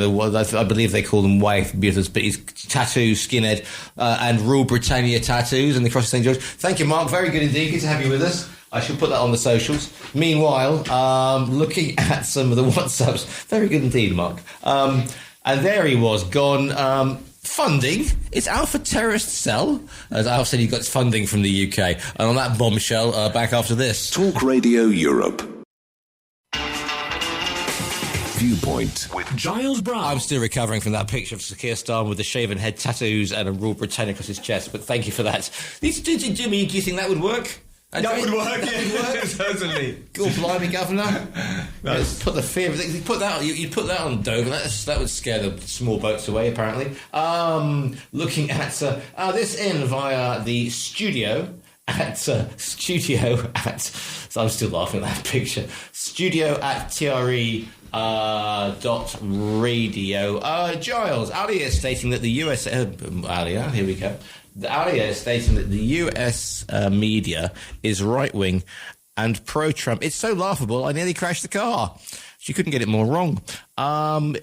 believe they call them white beaters, but he's tattoo, skinhead, and Rule Britannia tattoos and the cross of St. George. Thank you, Mark. Very good indeed. Good to have you with us. I shall put that on the socials. Meanwhile, looking at some of the WhatsApps. Very good indeed, Mark. And there he was, gone. Funding. It's Alpha Terrorist Cell. As Alf said, he got funding from the UK. And on that bombshell, back after this.
Talk Radio Europe. Viewpoint with
Giles Brown.
I'm still recovering from that picture of Sir Keir Starmer with the shaven head tattoos and a Rule Britannia across his chest, but thank you for that. Do you think that would work?
That would work, yeah. Certainly.
Go blimey, Governor. Let's put the fear of it. You'd put that on Dover. That would scare the small boats away, apparently. Looking at this in via the studio at so I'm still laughing at that picture. Studio at TRE .radio. Giles, Alia is stating that the US Alia, here we go. Alia is stating that the US media is right-wing and pro-Trump. It's so laughable, I nearly crashed the car. She couldn't get it more wrong.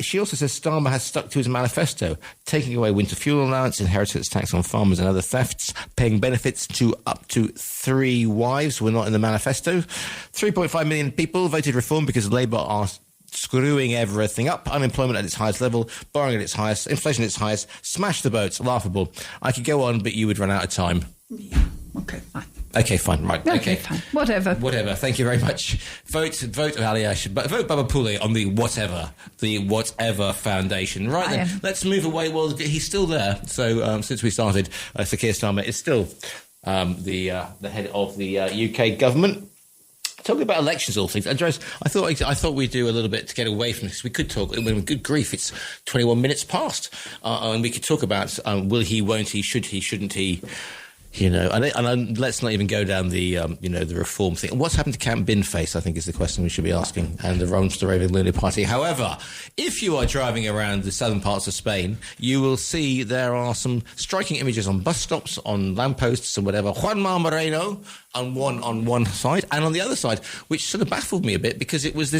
She also says Starmer has stuck to his manifesto, taking away winter fuel allowance, inheritance tax on farmers and other thefts, paying benefits to up to 3 wives who were not in the manifesto. 3.5 million people voted reform because Labour are screwing everything up. Unemployment at its highest level, borrowing at its highest, inflation at its highest. Smash the boats. Laughable. I could go on, but you would run out of time.
Yeah. Okay, fine.
Okay, fine. Right.
Okay, fine. Whatever.
Thank you very much. Vote Ali. I should vote Baba Pule on the whatever foundation. Right then, let's move away. Well, he's still there. So since we started, Sir Keir Starmer is still the head of the UK government. Talking about elections, all things. Andreas, I thought we'd do a little bit to get away from this. We could talk. Good grief, it's 21 minutes past, and we could talk about will he, won't he, should he, shouldn't he. And let's not even go down the the reform thing. What's happened to Camp Binface, I think, is the question we should be asking, and the Roms to Raving Lunar Party. However, if you are driving around the southern parts of Spain, you will see there are some striking images on bus stops, on lampposts and whatever. Juanma Moreno on one side, and on the other side, which sort of baffled me a bit, because it was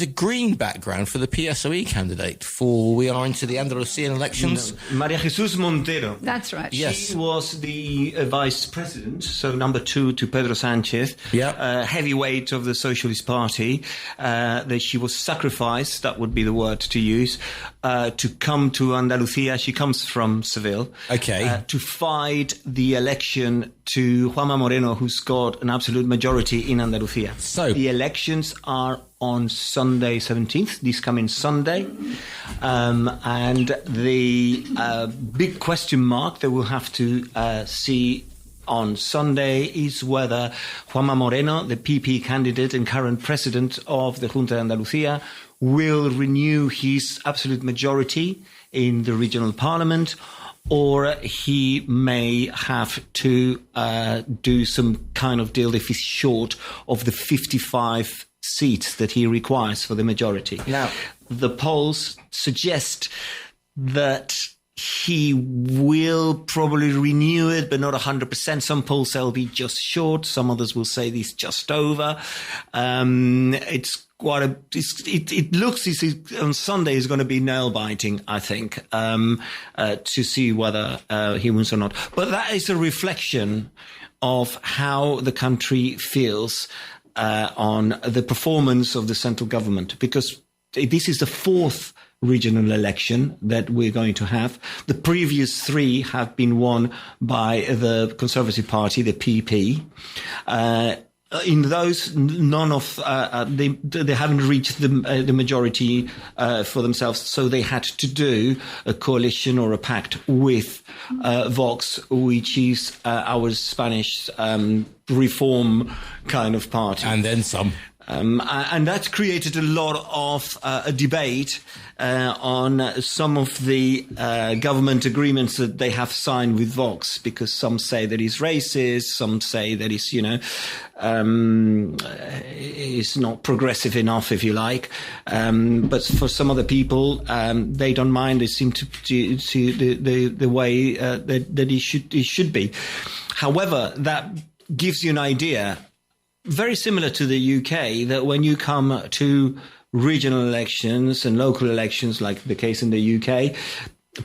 a green background for the PSOE candidate for we are into the Andalusian elections.
Maria Jesus Montero.
That's right.
Yes.
She was the vice president, so number 2 to Pedro Sanchez, heavyweight of the Socialist Party. That she was sacrificed, that would be the word to use, to come to Andalusia. She comes from Seville.
Okay.
To fight the election to Juanma Moreno, who's got an absolute majority in Andalusia.
So
the elections are on Sunday 17th, this coming Sunday. And the big question mark that we'll have to see on Sunday is whether Juanma Moreno, the PP candidate and current president of the Junta de Andalucía, will renew his absolute majority in the regional parliament, or he may have to do some kind of deal if he's short of the 55 seats that he requires for the majority.
Now,
the polls suggest that he will probably renew it, but not 100%. Some polls say he'll be just short. Some others will say he's just over. It looks on Sunday is going to be nail biting, I think, to see whether he wins or not. But that is a reflection of how the country feels on the performance of the central government, because this is the fourth regional election that we're going to have. The previous three have been won by the Conservative Party, the PP. In those, none of they haven't reached the majority for themselves, so they had to do a coalition or a pact with Vox, which is our Spanish reform kind of party,
and then some.
And that's created a lot of a debate on some of the government agreements that they have signed with Vox, because some say that he's racist, some say that he's, is not progressive enough, if you like. But for some other people, they don't mind. They seem to the way that it should be. However, that gives you an idea. Very similar to the UK, that when you come to regional elections and local elections, like the case in the UK,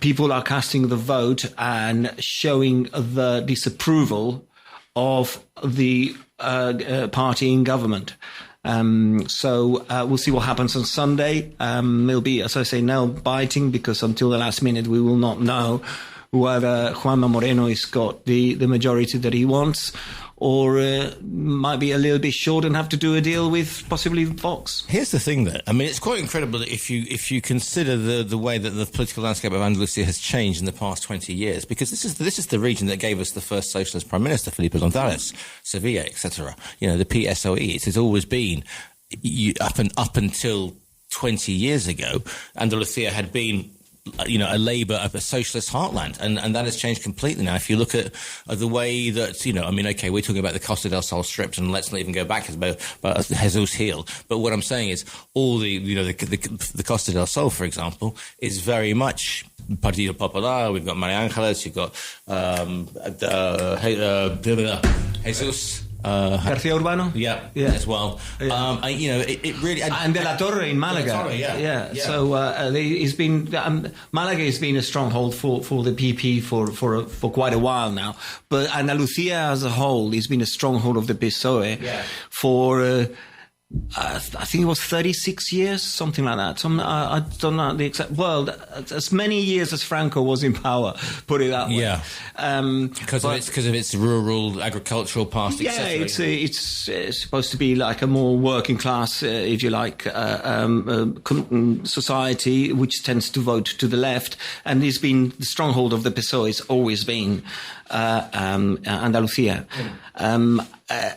people are casting the vote and showing the disapproval of the party in government. So we'll see what happens on Sunday. It'll be, as I say, nail biting, because until the last minute we will not know whether Juanma Moreno has got the majority that he wants, or might be a little bit short and have to do a deal with possibly Vox.
Here's the thing, though. I mean, it's quite incredible that if you consider the way that the political landscape of Andalusia has changed in the past 20 years, because this is the region that gave us the first socialist prime minister, Felipe González, Sevilla, etc. The PSOE. It has always been up until 20 years ago, Andalusia had been a socialist heartland, and that has changed completely now. If you look at the way that, we're talking about the Costa del Sol strips, and let's not even go back about Jesus Hill. But what I'm saying is all the Costa del Sol, for example, is very much Partido Popular. We've got María Ángeles, you've got Jesus.
García Urbano?
Yeah, as well.
Yeah.
It really...
And De La Torre in Malaga. Yeah. So it's been... Malaga has been a stronghold for the PP for quite a while now. But Andalusia as a whole has been a stronghold of the PSOE for... I think it was 36 years, something like that. I don't know the exact... Well, as many years as Franco was in power, put it that way.
Yeah. Because of its rural, agricultural past, etc.
Yeah, it's supposed to be like a more working class, if you like, society, which tends to vote to the left. And it's been the stronghold of the PSOE. It's always been Andalusia.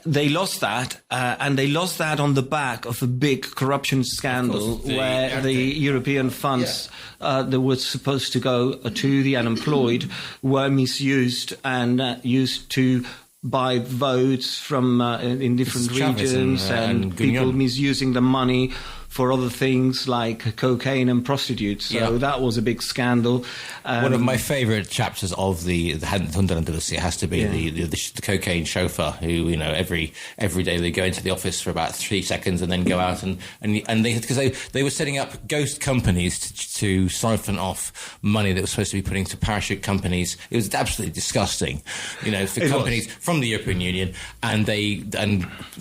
They lost that, and they lost that on the back of a big corruption scandal where the European funds that were supposed to go to the unemployed were misused and used to buy votes from in different regions, and people misusing the money for other things like cocaine and prostitutes. So that was a big scandal.
One of my favourite chapters of the Junta Andalusia has to be the cocaine chauffeur who, every day they go into the office for about 3 seconds and then go out and because they were setting up ghost companies to siphon off money that was supposed to be put into parachute companies. It was absolutely disgusting, for companies from the European Union, and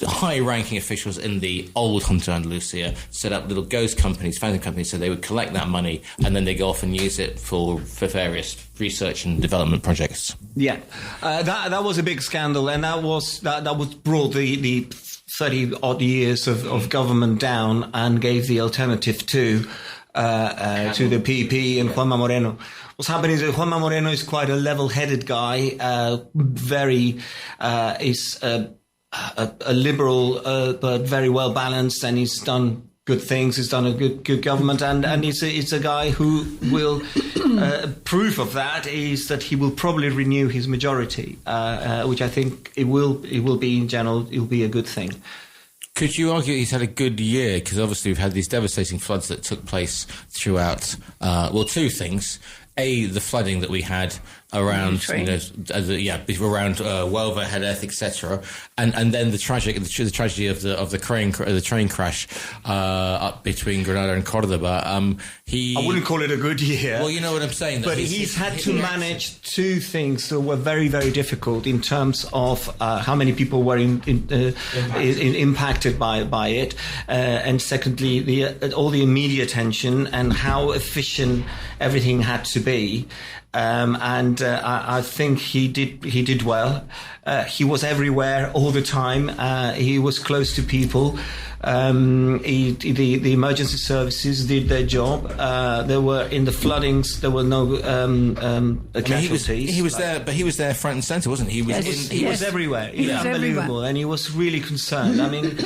high-ranking officials in the old Junta Andalusia set up little ghost companies, phantom companies, so they would collect that money and then they go off and use it for various research and development projects.
Yeah, that was a big scandal, and that was brought the 30 odd years of government down and gave the alternative to the PP and Juanma Moreno. What's happening is that Juanma Moreno is quite a level-headed guy, is a liberal, but very well balanced, and he's done good things. He's done a good government, and it's a guy who will proof of that is that he will probably renew his majority, which I think it will be in general. It will be a good thing.
Could you argue he's had a good year? Because obviously we've had these devastating floods that took place throughout. Two things. A, the flooding that we had around, around welfare, head ethic, etc. And then the tragedy of the train crash up between Granada and Cordoba. I
wouldn't call it a good year.
Well, you know what I'm saying.
But he's had to manage two things that were very, very difficult in terms of how many people were impacted by it, and secondly, all the media attention and how efficient everything had to be. I think he did well. He was everywhere all the time. He was close to people. The emergency services did their job. There were in the floodings. There were no casualties.
He was there, but he was there front and centre, wasn't he?
He was everywhere. He was unbelievable, everywhere. And he was really concerned. I mean,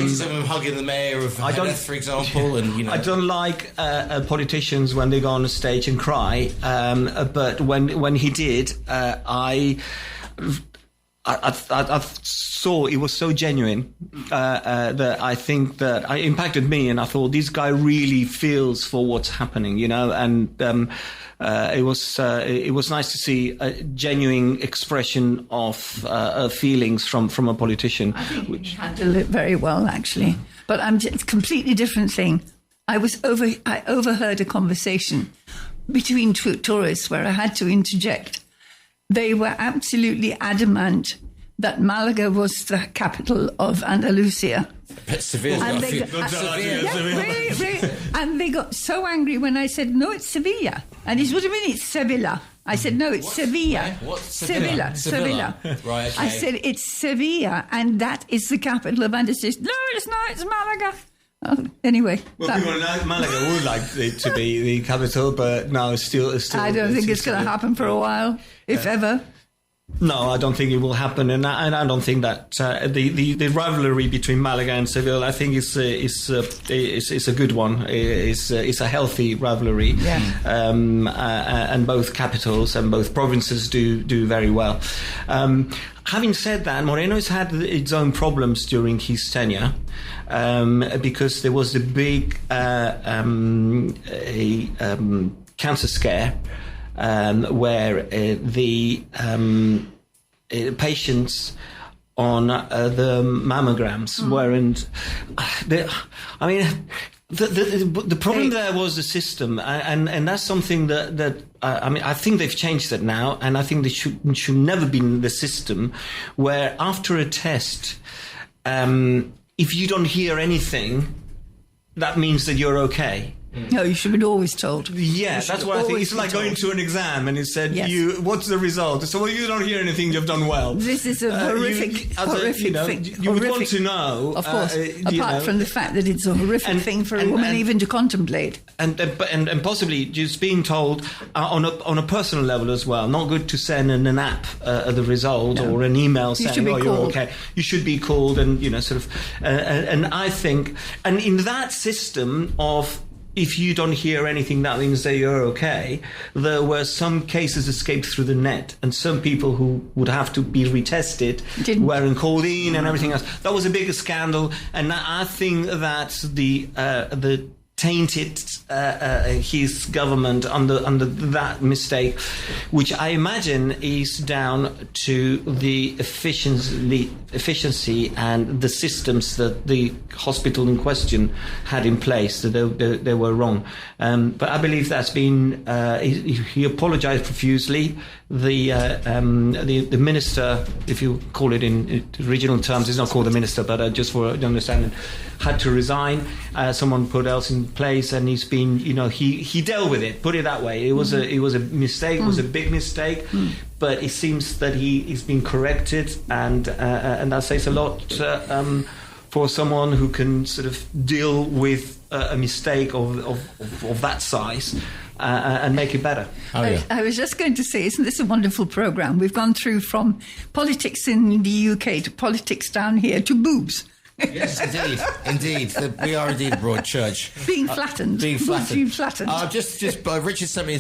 someone hugging the mayor of Henneth, for example, and
I don't like politicians when they go on a stage and cry. But when he did, I saw it was so genuine that I think that it impacted me, and I thought this guy really feels for what's happening, and it was nice to see a genuine expression of feelings from a politician.
I think he handled it very well, actually. But it's a completely different thing. I overheard a conversation between two tourists where I had to interject. They were absolutely adamant that Malaga was the capital of Andalusia. And they got so angry when I said, no, it's Sevilla. And he said, what do you mean it's Sevilla? I said, no, it's Sevilla.
What's
Sevilla.
Right, okay.
I said, it's Sevilla, and that is the capital of Andalusia. No, it's not, it's Malaga. Anyway.
People in Malaga would like it to be the capital, but no, it's still.
I don't think it's going to happen for a while, if ever.
No, I don't think it will happen, and I don't think that the rivalry between Malaga and Seville, I think is a good one. It's a healthy rivalry, and both capitals and both provinces do very well. Having said that, Moreno's had its own problems during his tenure, because there was the big cancer scare. Where the patients on the mammograms weren't. The problem there was the system, and that's something that I think they've changed that now, and I think they should never be in the system where after a test, if you don't hear anything, that means that you're okay.
No, you should be always told.
Yeah, that's what I think. It's like going to an exam and it said, what's the result? So, well, you don't hear anything, you've done well.
This is a horrific thing.
You would want to know.
Of course, apart from the fact that it's a horrific thing for a woman even to contemplate.
And possibly just being told on a personal level as well. Not good to send an app the result or an email saying, you're okay. You should be called and, sort of. And I think, and in that system of, if you don't hear anything, that means that you're okay. There were some cases escaped through the net, and some people who would have to be retested weren't called in and everything else. That was a bigger scandal, and I think that the tainted his government under that mistake, which I imagine is down to the efficiency and the systems that the hospital in question had in place, that they were wrong. But I believe that's been. He apologized profusely. The minister, if you call it in regional terms, it's not called a minister, but just for understanding, had to resign. Someone put else in place, and he's been, he dealt with it. Put it that way. It was a mistake. It was a big mistake, but it seems that he's been corrected, and that says a lot for someone who can sort of deal with a mistake of that size. And make it better.
I was just going to say, isn't this a wonderful programme? We've gone through from politics in the UK to politics down here to boobs.
Yes, indeed. We are indeed a broad church.
Being flattened.
Being flattened. Just Richard sent me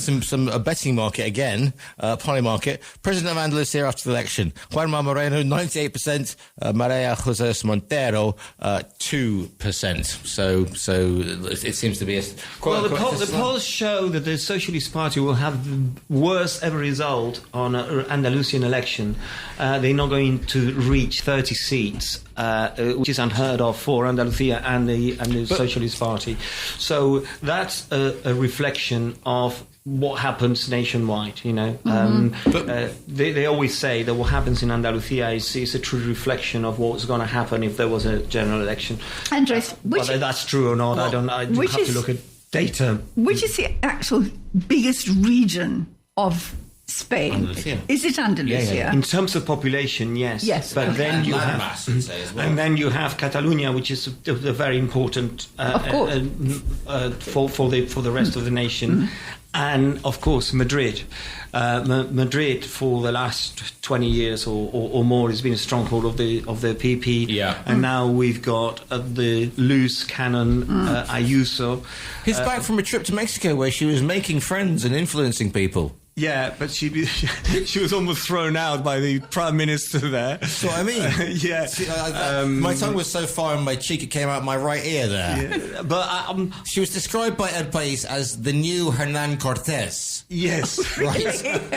a betting market again, Poly market. President of Andalusia after the election. Juanma Moreno, 98%. Maria José Montero, 2%. So it seems to be a...
the polls show that the Socialist Party will have the worst ever result on an Andalusian election. They're not going to reach 30 seats, which is unheard of for Andalusia and the Socialist Party. So that's a reflection of what happens nationwide, you know. They always say that what happens in Andalusia is a true reflection of what's going to happen if there was a general election.
Andres,
whether that's true or not, I have to look at data.
Which is the actual biggest region of Spain?
Andalusia.
Is it Andalusia?
Yeah. In terms of population, yes.
Yes.
But then you have,
mass, you'd say, as well.
and then you have Catalonia, which is a very important for the rest of the nation, and of course Madrid. Madrid for the last 20 years or more has been a stronghold of the PP.
Yeah.
And now we've got the loose cannon Ayuso.
He's back from a trip to Mexico where she was making friends and influencing people.
Yeah, but she was almost thrown out by the Prime Minister there.
That's what I mean.
Yeah.
See, my tongue was so far in my cheek, it came out my right ear there.
Yeah. But
she was described by El País as the new Hernan Cortés.
Yes.
Right?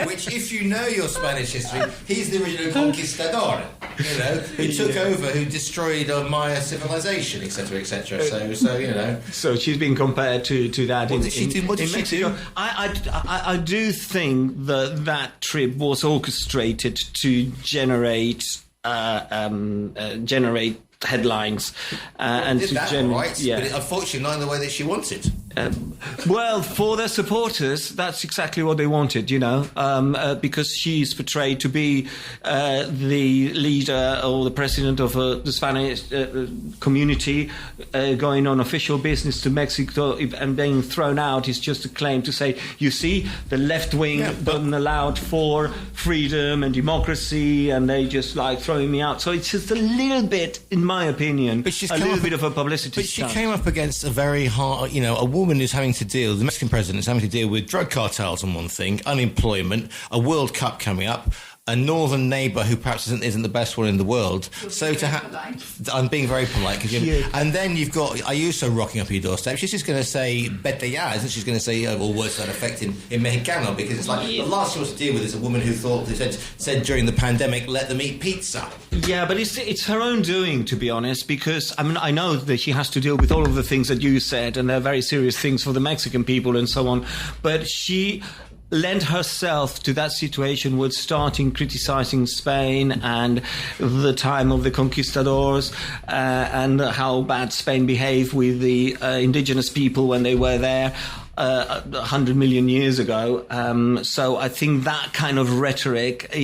Which, if you know your Spanish history, he's the original conquistador, you know, who took over, who destroyed Maya civilization, etc., etc. So, you know.
So she's been compared to that
What did she do?
Mexico. I do think that trip was orchestrated to generate headlines and
did
to
that,
generate.
right?
Yeah.
But unfortunately, not in the way that she wanted.
Well, for their supporters, that's exactly what they wanted, you know, because she's portrayed to be the leader or the president of the Spanish community, going on official business to Mexico and being thrown out is just a claim to say, you see, the left wing doesn't allow for freedom and democracy, and they just like throwing me out. So it's just a little bit, in my opinion, a little bit of a publicity stunt.
But she came up against a very hard, you know, a woman who's having to deal, the Mexican president is having to deal with drug cartels on one thing, unemployment, a World Cup coming up, a northern neighbour who perhaps isn't the best one in the world. So to I'm being very polite, and then you've got Ayuso rocking up your doorstep. She's just going to say "Bete ya," isn't she? She's going to say all words to that effect in Mexicano, because it's like the last she wants to deal with is a woman who said during the pandemic, "Let them eat pizza."
Yeah, but it's her own doing, to be honest, because I mean I know that she has to deal with all of the things that you said, and they're very serious things for the Mexican people and so on. But she lent herself to that situation with starting criticizing Spain and the time of the conquistadors and how bad Spain behaved with the indigenous people when they were there 100 million years ago. So I think that kind of rhetoric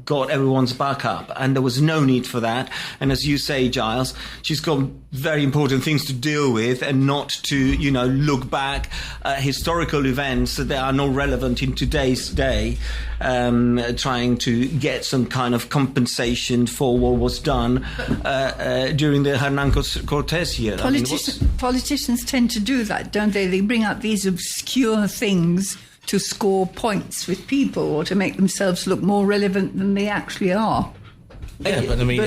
got everyone's back up, and there was no need for that. And as you say, Giles, she's got very important things to deal with, and not to, you know, look back at historical events that are not relevant in today's day, trying to get some kind of compensation for what was done during the Hernan Cortés year.
Politicians tend to do that, don't they? They bring up these obscure things to score points with people or to make themselves look more relevant than they actually are.
Yeah, but I mean,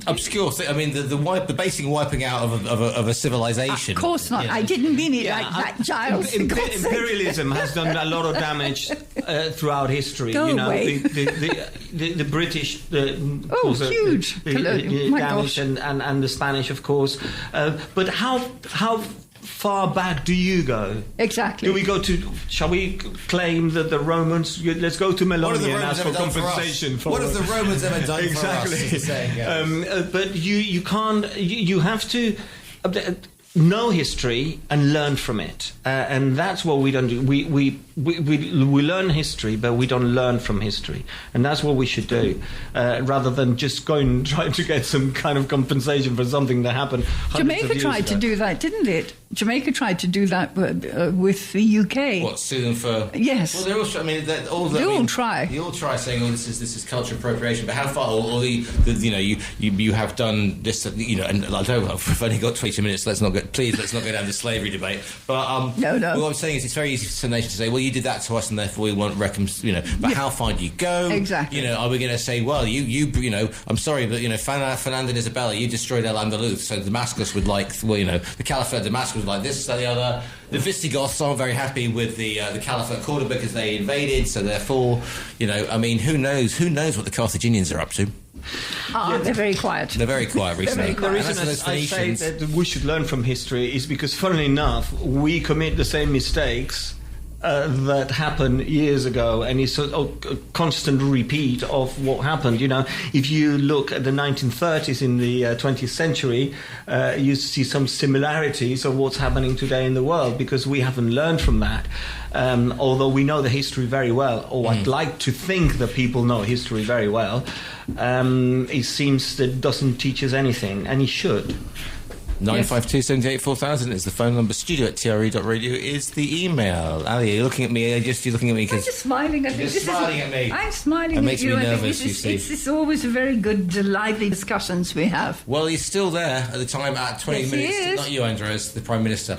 obscure thing. I mean, the basic wiping out of a civilization.
Of course not. I didn't mean it like that, Giles.
Imperialism has done a lot of damage throughout history.
Go
you know,
away.
the British,
huge
the damage, and the Spanish, of course. But how far back do you go?
Exactly.
Do we go to? Shall we claim that the Romans? Let's go to Melania and ask for compensation.
What have the Romans ever done
exactly.
for us? Exactly.
But you can't. You have to know history and learn from it, and that's what we don't do. We learn history, but we don't learn from history, and that's what we should do, rather than just going and trying to get some kind of compensation for something that happened.
Jamaica tried to do that, didn't it? Jamaica tried to do that with the UK.
What, sue them for?
Yes.
Well, they're all. I mean, they all try. They all try saying, "Oh, this is cultural appropriation." But how far? Or you have done this. And I don't know. I've only got 20 minutes. Let's not go down the slavery debate. But
no.
What I'm saying is, it's very easy for some nations to say, "Well, you did that to us, and therefore we want But how far do you go?
Exactly.
Are we going to say, "Well, I'm sorry, but Fernand and Isabella, you destroyed El Andalus, so Damascus would like, the Caliphate of Damascus was like this, that, the other. The Visigoths aren't very happy with the Caliphate of Cordoba because they invaded, so therefore, who knows what the Carthaginians are up to.
They're very quiet.
They're very quiet recently.
The reason I say that we should learn from history is because, funnily enough, we commit the same mistakes that happened years ago, and it's a constant repeat of what happened. If you look at the 1930s in the 20th century, you see some similarities of what's happening today in the world, because we haven't learned from that. Although we know the history very well, or I'd like to think that people know history very well, it seems that it doesn't teach us anything, and it should.
952-78-4000 is the phone number. studio@tre.radio is the email. Ali, you're looking at me. You're looking at me because...
I'm just smiling.
You're smiling at me.
I'm smiling
at you. It makes me nervous, you see.
It's always a very good, lively discussions we have.
Well, he's still there at the time at 20 minutes.
He is.
Not you, Andreas, the Prime Minister.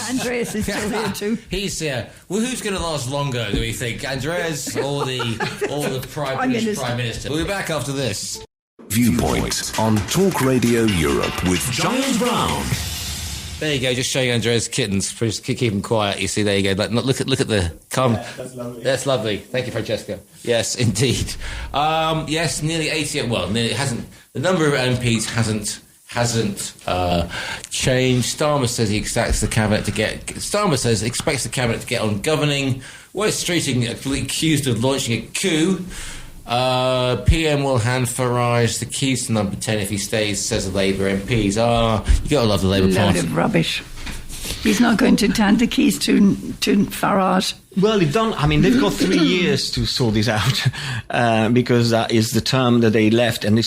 Andreas is still here too.
He's here. Well, who's going to last longer, do we think? Andreas or the Prime Minister? We'll be back after this.
Viewpoint on Talk Radio Europe with
Giles Brown.
There you go, just showing Andrea's kittens. Just keep them quiet. You see, there you go. Look at the come. Yeah, that's lovely. That's lovely. Thank you, Francesca. Yes, indeed. Yes, nearly 80. Well, nearly it hasn't. The number of MPs hasn't changed. Starmer says he expects the cabinet to get on governing. West Streeting accused of launching a coup. PM will hand Farage the keys to number 10 if he stays, says the Labour MPs. You gotta love the Labour Party.
Load of rubbish. He's not going to hand the keys to Farage.
Well, they've got 3 years to sort this out, because that is the term that they left, and they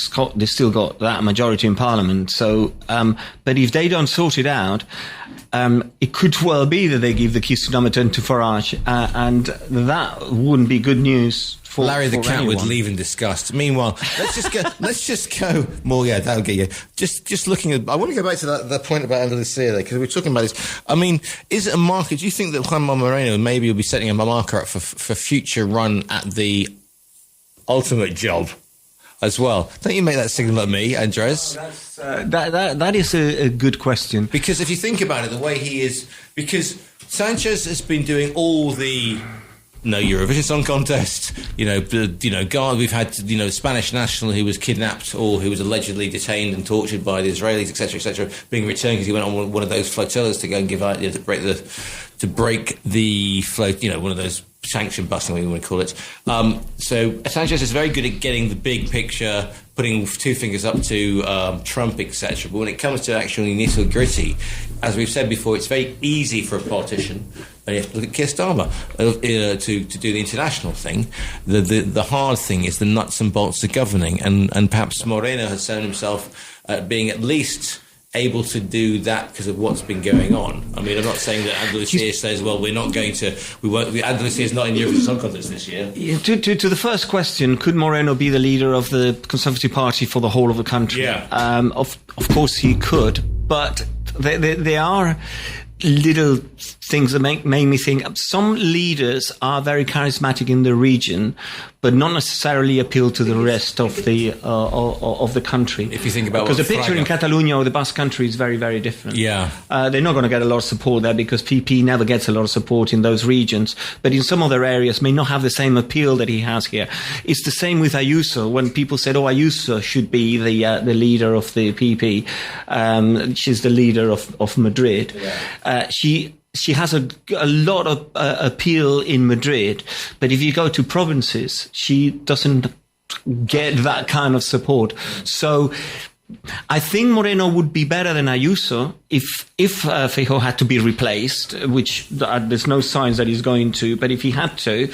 still got that majority in Parliament. So, but if they don't sort it out, it could well be that they give the keys to number 10 to Farage, and that wouldn't be good news.
Larry the cat would leave in disgust. Meanwhile, let's just go more. Yeah, that'll get you. Just looking at. I want to go back to that point about Andalusia there, because we're talking about this. I mean, is it a marker? Do you think that Juan Moreno maybe will be setting a marker up for future run at the ultimate job as well? Don't you make that signal at me, Andres?
That is a good question,
because if you think about it, the way he is, because Sanchez has been doing all the. No Eurovision Song Contest, God, we've had, Spanish national who was kidnapped or who was allegedly detained and tortured by the Israelis, etc., being returned because he went on one of those flotillas to go and give out, to break the float, one of those sanction busting, whatever you want to call it. So Sanchez is very good at getting the big picture, putting two fingers up to Trump, etc. But when it comes to actually nitty-gritty, as we've said before, it's very easy for a politician, and you have to look at Keir Starmer, to do the international thing. The hard thing is the nuts and bolts of governing, and perhaps Moreno has shown himself being at least able to do that because of what's been going on. I mean, I'm not saying that Andalusia says, well, Andalusia is not in the Eurovision Song Contest this year.
To the first question, could Moreno be the leader of the Conservative Party for the whole of the country?
Yeah.
Of course he could, but there are little things that make me think some leaders are very charismatic in the region, but not necessarily appeal to the rest of the country.
If you think about
because the picture in Catalonia or the Basque Country is very, very different.
Yeah,
they're not going to get a lot of support there because PP never gets a lot of support in those regions. But in some other areas, may not have the same appeal that he has here. It's the same with Ayuso. When people said, "Oh, Ayuso should be the leader of the PP," she's the leader of Madrid. Yeah. She has a lot of appeal in Madrid, but if you go to provinces, she doesn't get that kind of support. So I think Moreno would be better than Ayuso if Feijóo had to be replaced, which there's no signs that he's going to, but if he had to,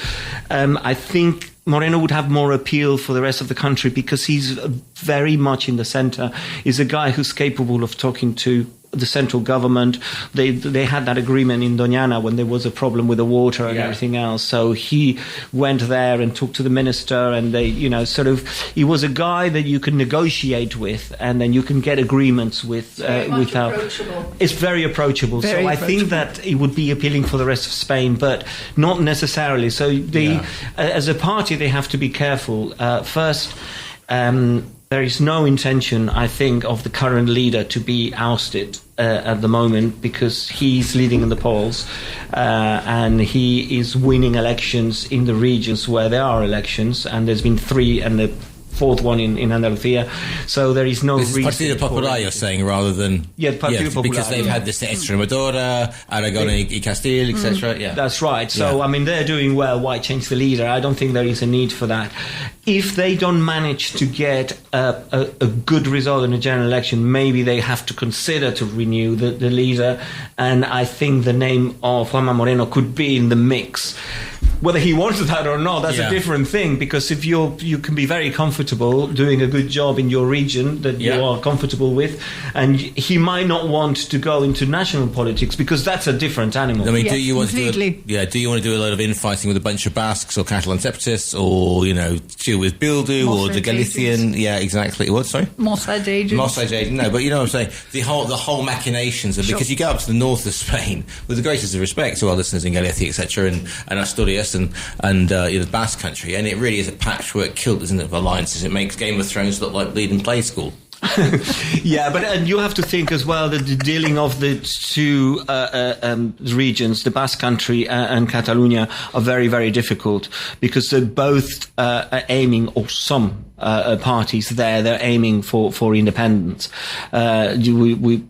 I think Moreno would have more appeal for the rest of the country because he's very much in the centre. He's a guy who's capable of talking to the central government. They had that agreement in Doñana when there was a problem with the water and everything else. So he went there and talked to the minister, and they, he was a guy that you can negotiate with, and then you can get agreements with.
Approachable.
It's very approachable. I think that it would be appealing for the rest of Spain, but not necessarily. So as a party, they have to be careful. First, there is no intention, I think, of the current leader to be ousted at the moment, because he's leading in the polls and he is winning elections in the regions where there are elections, and there's been 3 and the 4th one in Andalusia. So there is no reason.
This is Partido Popular, you're saying, rather than...
Partido Popular.
Because they've had this Extremadura, Aragon y Castile, etc.
That's right. So, I mean, they're doing well. Why change the leader? I don't think there is a need for that. If they don't manage to get a good result in a general election, maybe they have to consider to renew the leader. And I think the name of Juanma Moreno could be in the mix. Whether he wants that or not, that's a different thing, because if you can be very comfortable doing a good job in your region that you are comfortable with, and he might not want to go into national politics, because that's a different animal.
I mean, do you want to do a lot of infighting with a bunch of Basques or Catalan separatists, or, deal with Bildu or the Galician? Yeah, exactly. What, sorry?
Mossad agents.
No, but you know what I'm saying? The whole machinations of, because you go up to the north of Spain, with the greatest of respect to our listeners in Galicia, etc., and Asturias, and the Basque Country, and it really is a patchwork quilt, isn't it, of alliances. It makes Game of Thrones look like Bleeding Play School.
But you have to think as well that the dealing of the 2 regions, the Basque Country and Catalonia, are very, very difficult, because they're both aiming, or some parties they're aiming for independence. We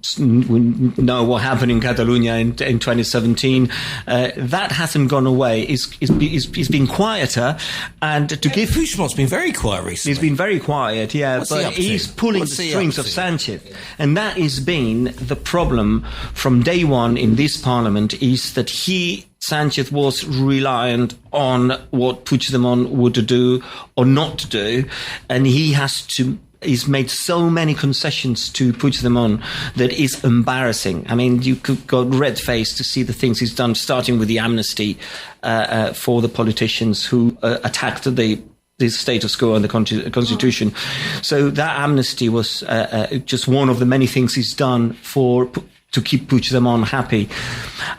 know what happened in Catalonia in 2017. That hasn't gone away. It's been quieter, and to give
Puigdemont's been very quiet recently.
He's been very quiet, but he's pulling the strings of Sanchez, and that has been the problem from day one in this parliament, is that Sanchez was reliant on what Puigdemont would do or not to do, and he's made so many concessions to Puigdemont that is embarrassing. I mean, you could go red-faced to see the things he's done, starting with the amnesty for the politicians who attacked the status quo and the constitution. So that amnesty was just one of the many things he's done to keep Puigdemont happy.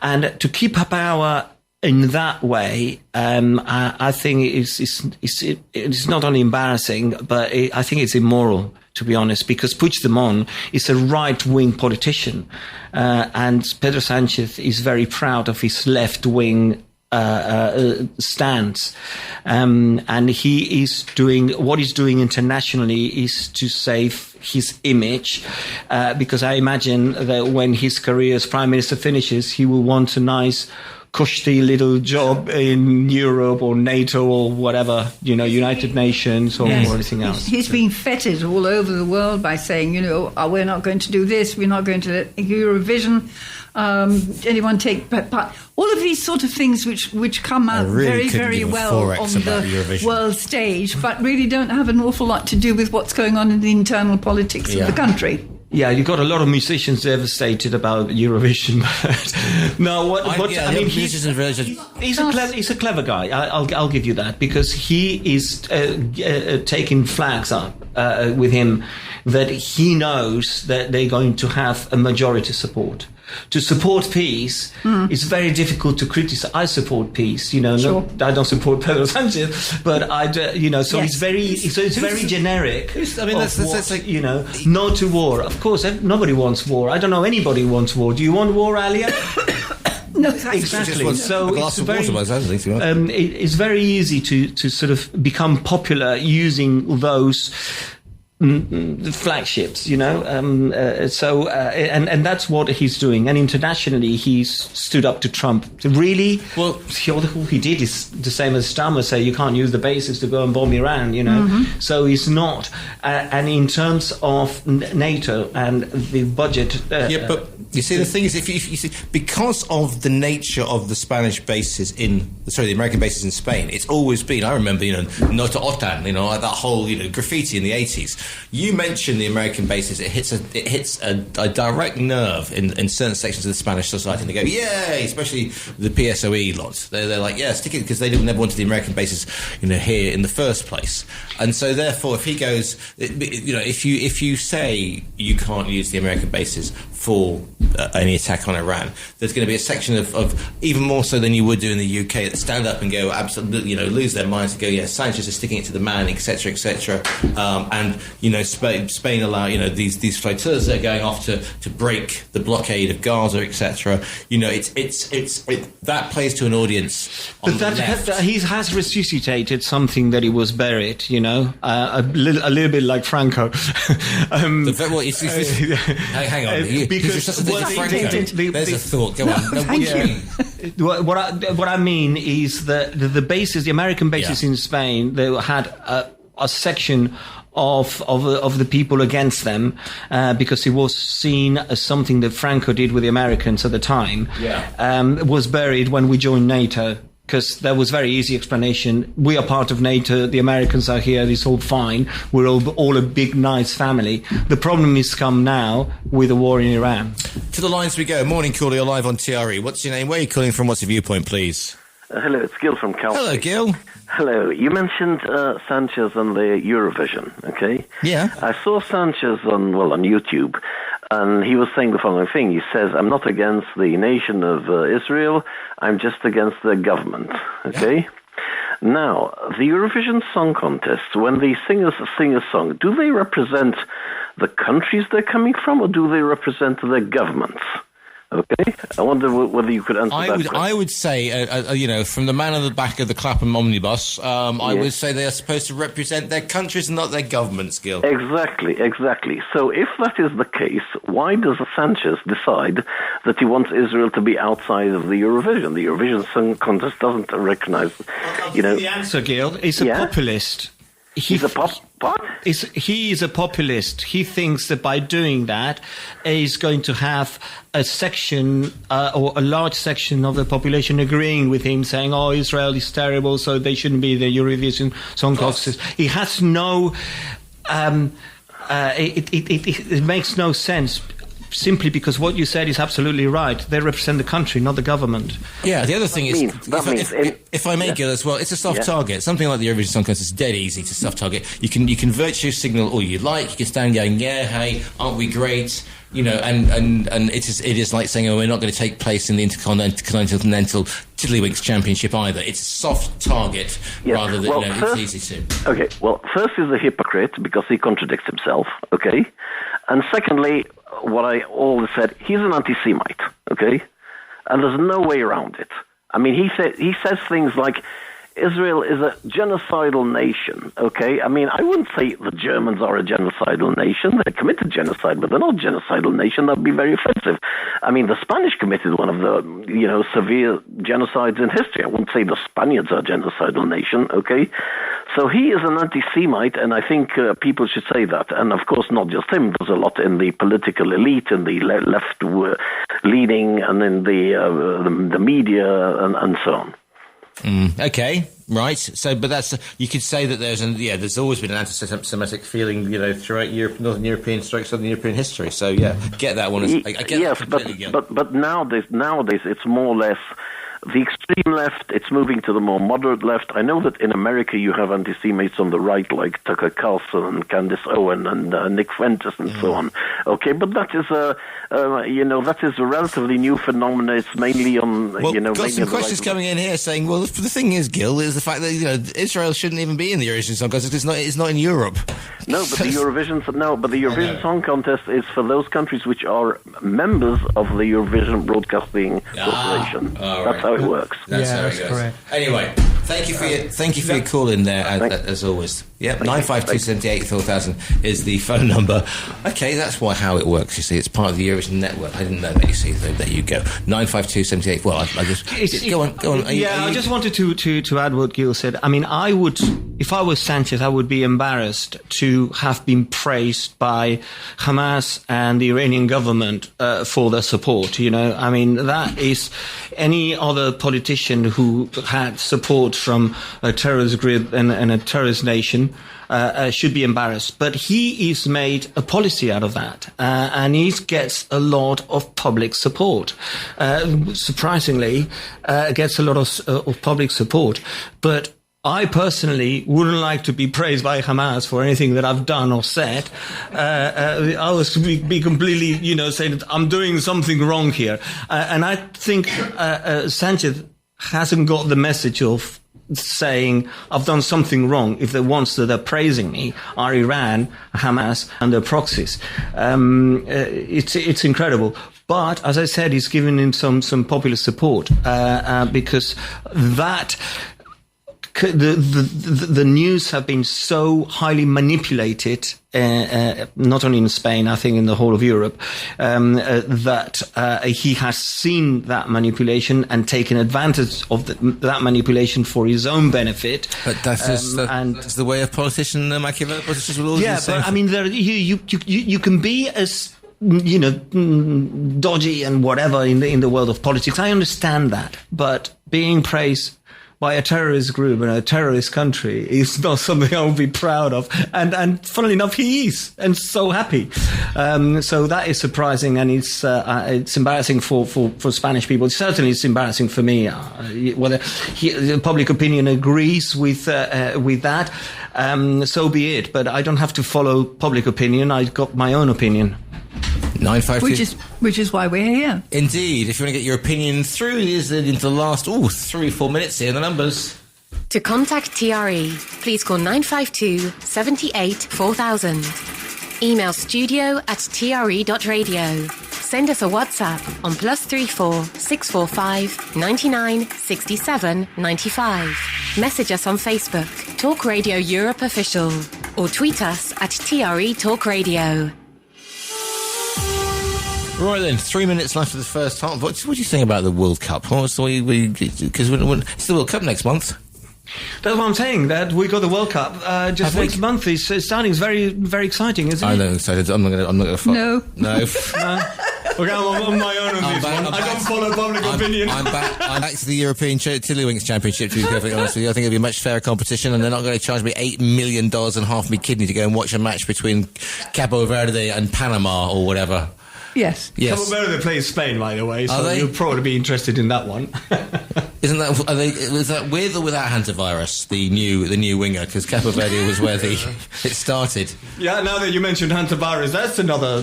And to keep power in that way, I think it's not only embarrassing, but I think it's immoral, to be honest, because Puigdemont is a right-wing politician, and Pedro Sánchez is very proud of his left-wing stance, and he is doing what he's doing internationally is to save his image, because I imagine that when his career as prime minister finishes, he will want a nice cushy little job in Europe or NATO or whatever, United Nations or anything else.
He's been feted all over the world by saying, we're not going to do this, we're not going to Eurovision. Anyone take part? All of these sort of things which come out
really
very, very well on the
Eurovision
world stage, but really don't have an awful lot to do with what's going on in the internal politics of the country.
Yeah, you've got a lot of musicians devastated about Eurovision. He's a clever guy. I'll give you that, because he is taking flags up with him that he knows that they're going to have a majority support. To support peace, it's very difficult to criticize. I support peace, I don't support Pedro Sánchez, but so it's very generic. That's like, no to war. Of course, nobody wants war. I don't know anybody who wants war. Do you want war, Alia?
No,
exactly. So it's very easy to sort of become popular using those flagships, and that's what he's doing. And internationally, he's stood up to Trump. Really? Well, all he did is the same as Starmer say, you can't use the bases to go and bomb Iran, So he's not. And in terms of NATO and the budget...
but you see, the thing is, if you see, because of the nature of the Spanish bases the American bases in Spain, it's always been, I remember, not to OTAN, that whole, graffiti in the 80s. You mentioned the American bases. It hits a direct nerve in certain sections of the Spanish society. And they go, yay, especially the PSOE lot. They're like, yeah, stick it, because they never wanted the American bases, here in the first place. And so therefore, if he goes, if you say you can't use the American bases for any attack on Iran, there's going to be a section of even more so than you would do in the UK, that stand up and go, absolutely, lose their minds and go, yeah, Sanchez is sticking it to the man, etc., etc. And Spain allow these flotillas that are going off to break the blockade of Gaza, etc. That plays to an audience on the left.
He has resuscitated something that he was buried. A little bit like Franco.
Hang on. Because there's a thought. Go on.
Thank you.
What I mean is that the bases, the American bases in Spain, they had a section of the people against them because it was seen as something that Franco did with the Americans at the time. Was buried when we joined NATO. Because there was very easy explanation. We are part of NATO. The Americans are here. It's all fine. We're all a big, nice family. The problem is come now with the war in Iran.
To the lines we go. Morning, caller. You're live on TRE. What's your name? Where are you calling from? What's your viewpoint, please?
Hello, it's Gil from Cal.
Hello, Gil.
Hello. You mentioned Sanchez and the Eurovision, okay?
Yeah.
I saw Sanchez on YouTube, and he was saying the following thing. He says, I'm not against the nation of Israel, I'm just against the government, okay? Yeah. Now, the Eurovision Song Contest, when the singers sing a song, do they represent the countries they're coming from, or do they represent their governments? Okay, I wonder whether you could answer that question.
I would say, from the man on the back of the Clapham omnibus, I would say they are supposed to represent their countries and not their governments, Gil.
Exactly. So if that is the case, why does Sanchez decide that he wants Israel to be outside of the Eurovision? The Eurovision Song Contest doesn't recognize,
The answer, Gil, is a populist.
He's a
He is a populist. He thinks that by doing that, he's going to have a section or a large section of the population agreeing with him, saying, "Oh, Israel is terrible, so they shouldn't be the Eurovision Song Contest." He has no. It makes no sense. Simply because what you said is absolutely right. They represent the country, not the government.
Yeah, the other thing is, if I may, Gil, as well, it's a soft target. Something like the Eurovision Song Contest is dead easy to soft target. You can virtue signal all you like. You can stand going, yeah, hey, aren't we great? And it is like saying, oh, we're not going to take place in the Intercontinental Tiddlywinks Championship either. It's a soft target rather than, it's easy to.
Okay, well, first he's a hypocrite because he contradicts himself, okay? And secondly, what I always said, he's an anti-Semite, okay? And there's no way around it. I mean, he says things like, Israel is a genocidal nation, okay? I mean, I wouldn't say the Germans are a genocidal nation. They committed genocide, but they're not a genocidal nation. That would be very offensive. I mean, the Spanish committed one of the, severe genocides in history. I wouldn't say the Spaniards are a genocidal nation, okay? So he is an anti-Semite, and I think people should say that. And, of course, not just him. There's a lot in the political elite, in the left leaning, and in the media, and so on.
Okay, right. So, but you could say that there's always been an anti-Semitic feeling, throughout Northern European, Southern European history. So, yeah, get that one. I get
yes,
that completely.
But nowadays, it's more or less the extreme left. It's moving to the more moderate left. I know that in America you have anti-Semites on the right, like Tucker Carlson and Candace Owen and Nick Fuentes and so on. Okay, but that is that is a relatively new phenomenon. It's mainly on
got some questions coming in here saying, well, the thing is, Gil, is the fact that Israel shouldn't even be in the Eurovision Song Contest because it's not in Europe.
No, but the Eurovision Song Contest is for those countries which are members of the Eurovision Broadcasting Corporation. That's how it works.
That's how it goes. Correct. Anyway, thank you for your call in there as always. Yep, 952784000 is the phone number. Okay, that's how it works. You see, it's part of the Eurovision network. I didn't know that. You see, there you go. 95278. Well, I just go on.
I just wanted to add what Gil said. I mean, I would, if I was Sanchez, I would be embarrassed to have been praised by Hamas and the Iranian government for their support. I mean, that is any other politician who had support from a terrorist group and a terrorist nation should be embarrassed. But he is made a policy out of that, and he gets a lot of public support. Surprisingly, gets a lot of public support. But I personally wouldn't like to be praised by Hamas for anything that I've done or said. I was be completely, saying that I'm doing something wrong here. And I think Sanchez hasn't got the message of saying I've done something wrong if the ones that are praising me are Iran, Hamas, and their proxies. It's incredible. But as I said, he's given him some popular support because that. The news have been so highly manipulated, not only in Spain, I think in the whole of Europe, that he has seen that manipulation and taken advantage of that manipulation for his own benefit.
But that's the way of politicians, Machiavelli politicians will always do the same.
But I mean, you can be as dodgy and whatever in the world of politics. I understand that, but being praised by a terrorist group in a terrorist country is not something I would be proud of. And funnily enough, he is, and so happy. So that is surprising, and it's embarrassing for Spanish people. Certainly, it's embarrassing for me. Whether the public opinion agrees with that, so be it. But I don't have to follow public opinion. I've got my own opinion.
952.
Which is why we're here.
Indeed. If you want to get your opinion through, is into the last 3-4 minutes here. The numbers.
To contact TRE, please call 952 78 4000. Email studio@tre.radio. Send us a WhatsApp on +34 645 99 67 95. Message us on Facebook, Talk Radio Europe Official, or tweet us at TRE Talk Radio.
Right then, 3 minutes left of the first half. What do you think about the World Cup? Because it's the World Cup next month.
That's what I'm saying. That we got the World Cup just next month. It's starting. It's very, very exciting, isn't it?
I'm not excited. I'm not going to.
No.
Okay, I'm on my own on this one. I don't follow public opinion.
I'm back to the European Tiddlywinks Championship, to be perfectly honest with you. I think it'll be a much fairer competition, and they're not going to charge me $8 million and half my kidney to go and watch a match between Cabo Verde and Panama or whatever.
Yes.
Cabo Verde plays Spain, by the way, so you'll probably be interested in that one.
Is that with or without hantavirus, the new winger? Because Cabo Verde was where it started.
Yeah, now that you mentioned hantavirus, that's another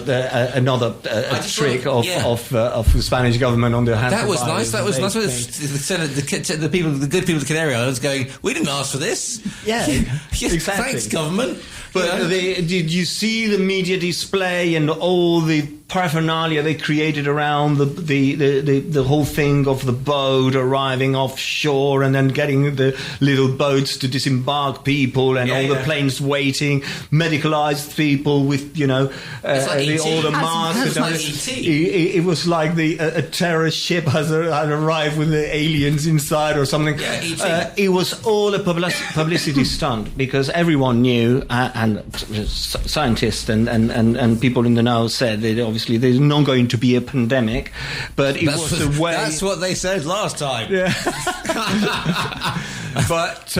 trick of the Spanish government on the hantavirus.
That was nice. That was nice. The good people of the Canary Islands going, we didn't ask for this.
Yeah, exactly.
Thanks, government.
But did you see the media display and all the paraphernalia they created around the whole thing of the boat arriving offshore and then getting the little boats to disembark people and all the planes waiting, medicalized people with all the masks. It was like a terrorist ship had arrived with the aliens inside or something. It was all a publicity stunt because everyone knew and scientists and people in the know said that obviously there's not going to be a pandemic, but was the way.
That's what they said last time.
Yeah. But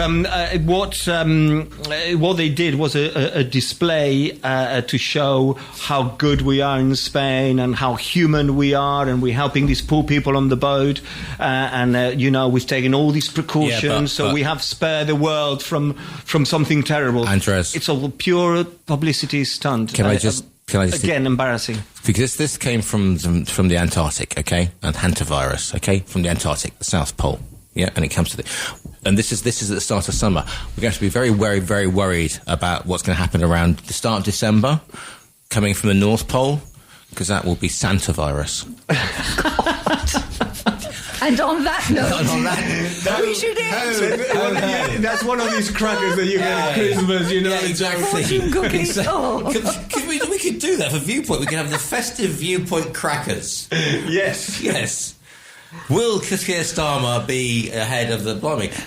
what they did was a display to show how good we are in Spain and how human we are, and we're helping these poor people on the boat, and we've taken all these precautions, so we have spared the world from something terrible.
Andres,
it's a pure publicity stunt.
Can I just
again embarrassing?
Because this came from the Antarctic, okay, and hantavirus, okay, from the Antarctic, the South Pole. Yeah, and it comes to and this is at the start of summer. We're going to be very, very, very worried about what's going to happen around the start of December, coming from the North Pole, because that will be Santa virus.
And on that note, we should end.
That's one of these crackers that you get at Christmas,
exactly.
Cookies.
We could do that for Viewpoint. We could have the festive Viewpoint crackers.
Yes.
Will Keir Starmer be head of the...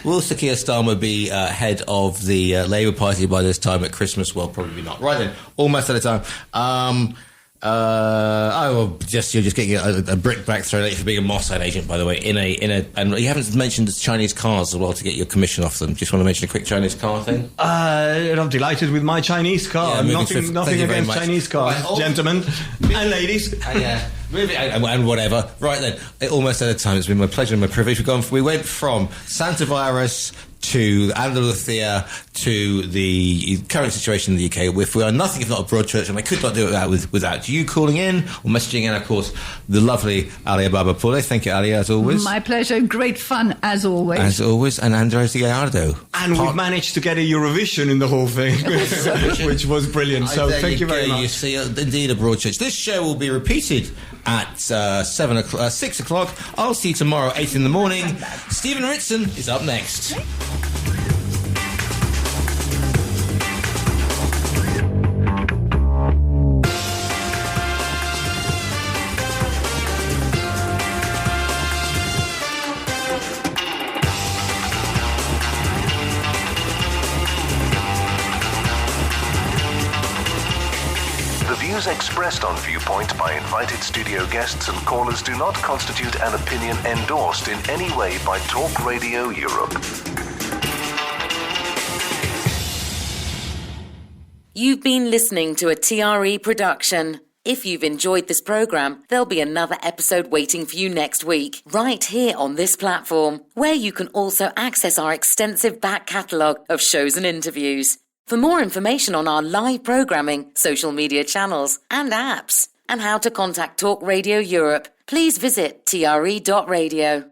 Will Keir Starmer be head of the Labour Party by this time at Christmas? Well, probably not. Right then, almost out of time. You're just getting a brickbat thrown at you for being a Mossad agent, by the way. And you haven't mentioned the Chinese cars as well to get your commission off them. Just want to mention a quick Chinese car thing.
I'm delighted with my Chinese car.
Yeah,
nothing against Chinese cars, gentlemen and ladies.
And whatever. Right then, almost out of time. It's been my pleasure and my privilege. We went from Santa Virus to Andalusia to the current situation in the UK. We are nothing if not a broad church, and I could not do it without you calling in or messaging in, of course, the lovely Alia Babapule. Thank you, Alia, as always.
My pleasure. Great fun, as always.
As always, and Andres Gallardo.
And we've managed to get a Eurovision in the whole thing, which was brilliant. So thank you very much.
You see, indeed, a broad church. This show will be repeated at 6 o'clock. I'll see you tomorrow, 8 in the morning. Stephen Ritson is up next.
Views expressed on Viewpoint by invited studio guests and callers do not constitute an opinion endorsed in any way by Talk Radio Europe.
You've been listening to a TRE production. If you've enjoyed this program, there'll be another episode waiting for you next week, right here on this platform, where you can also access our extensive back catalogue of shows and interviews. For more information on our live programming, social media channels and apps, and how to contact Talk Radio Europe, please visit tre.radio.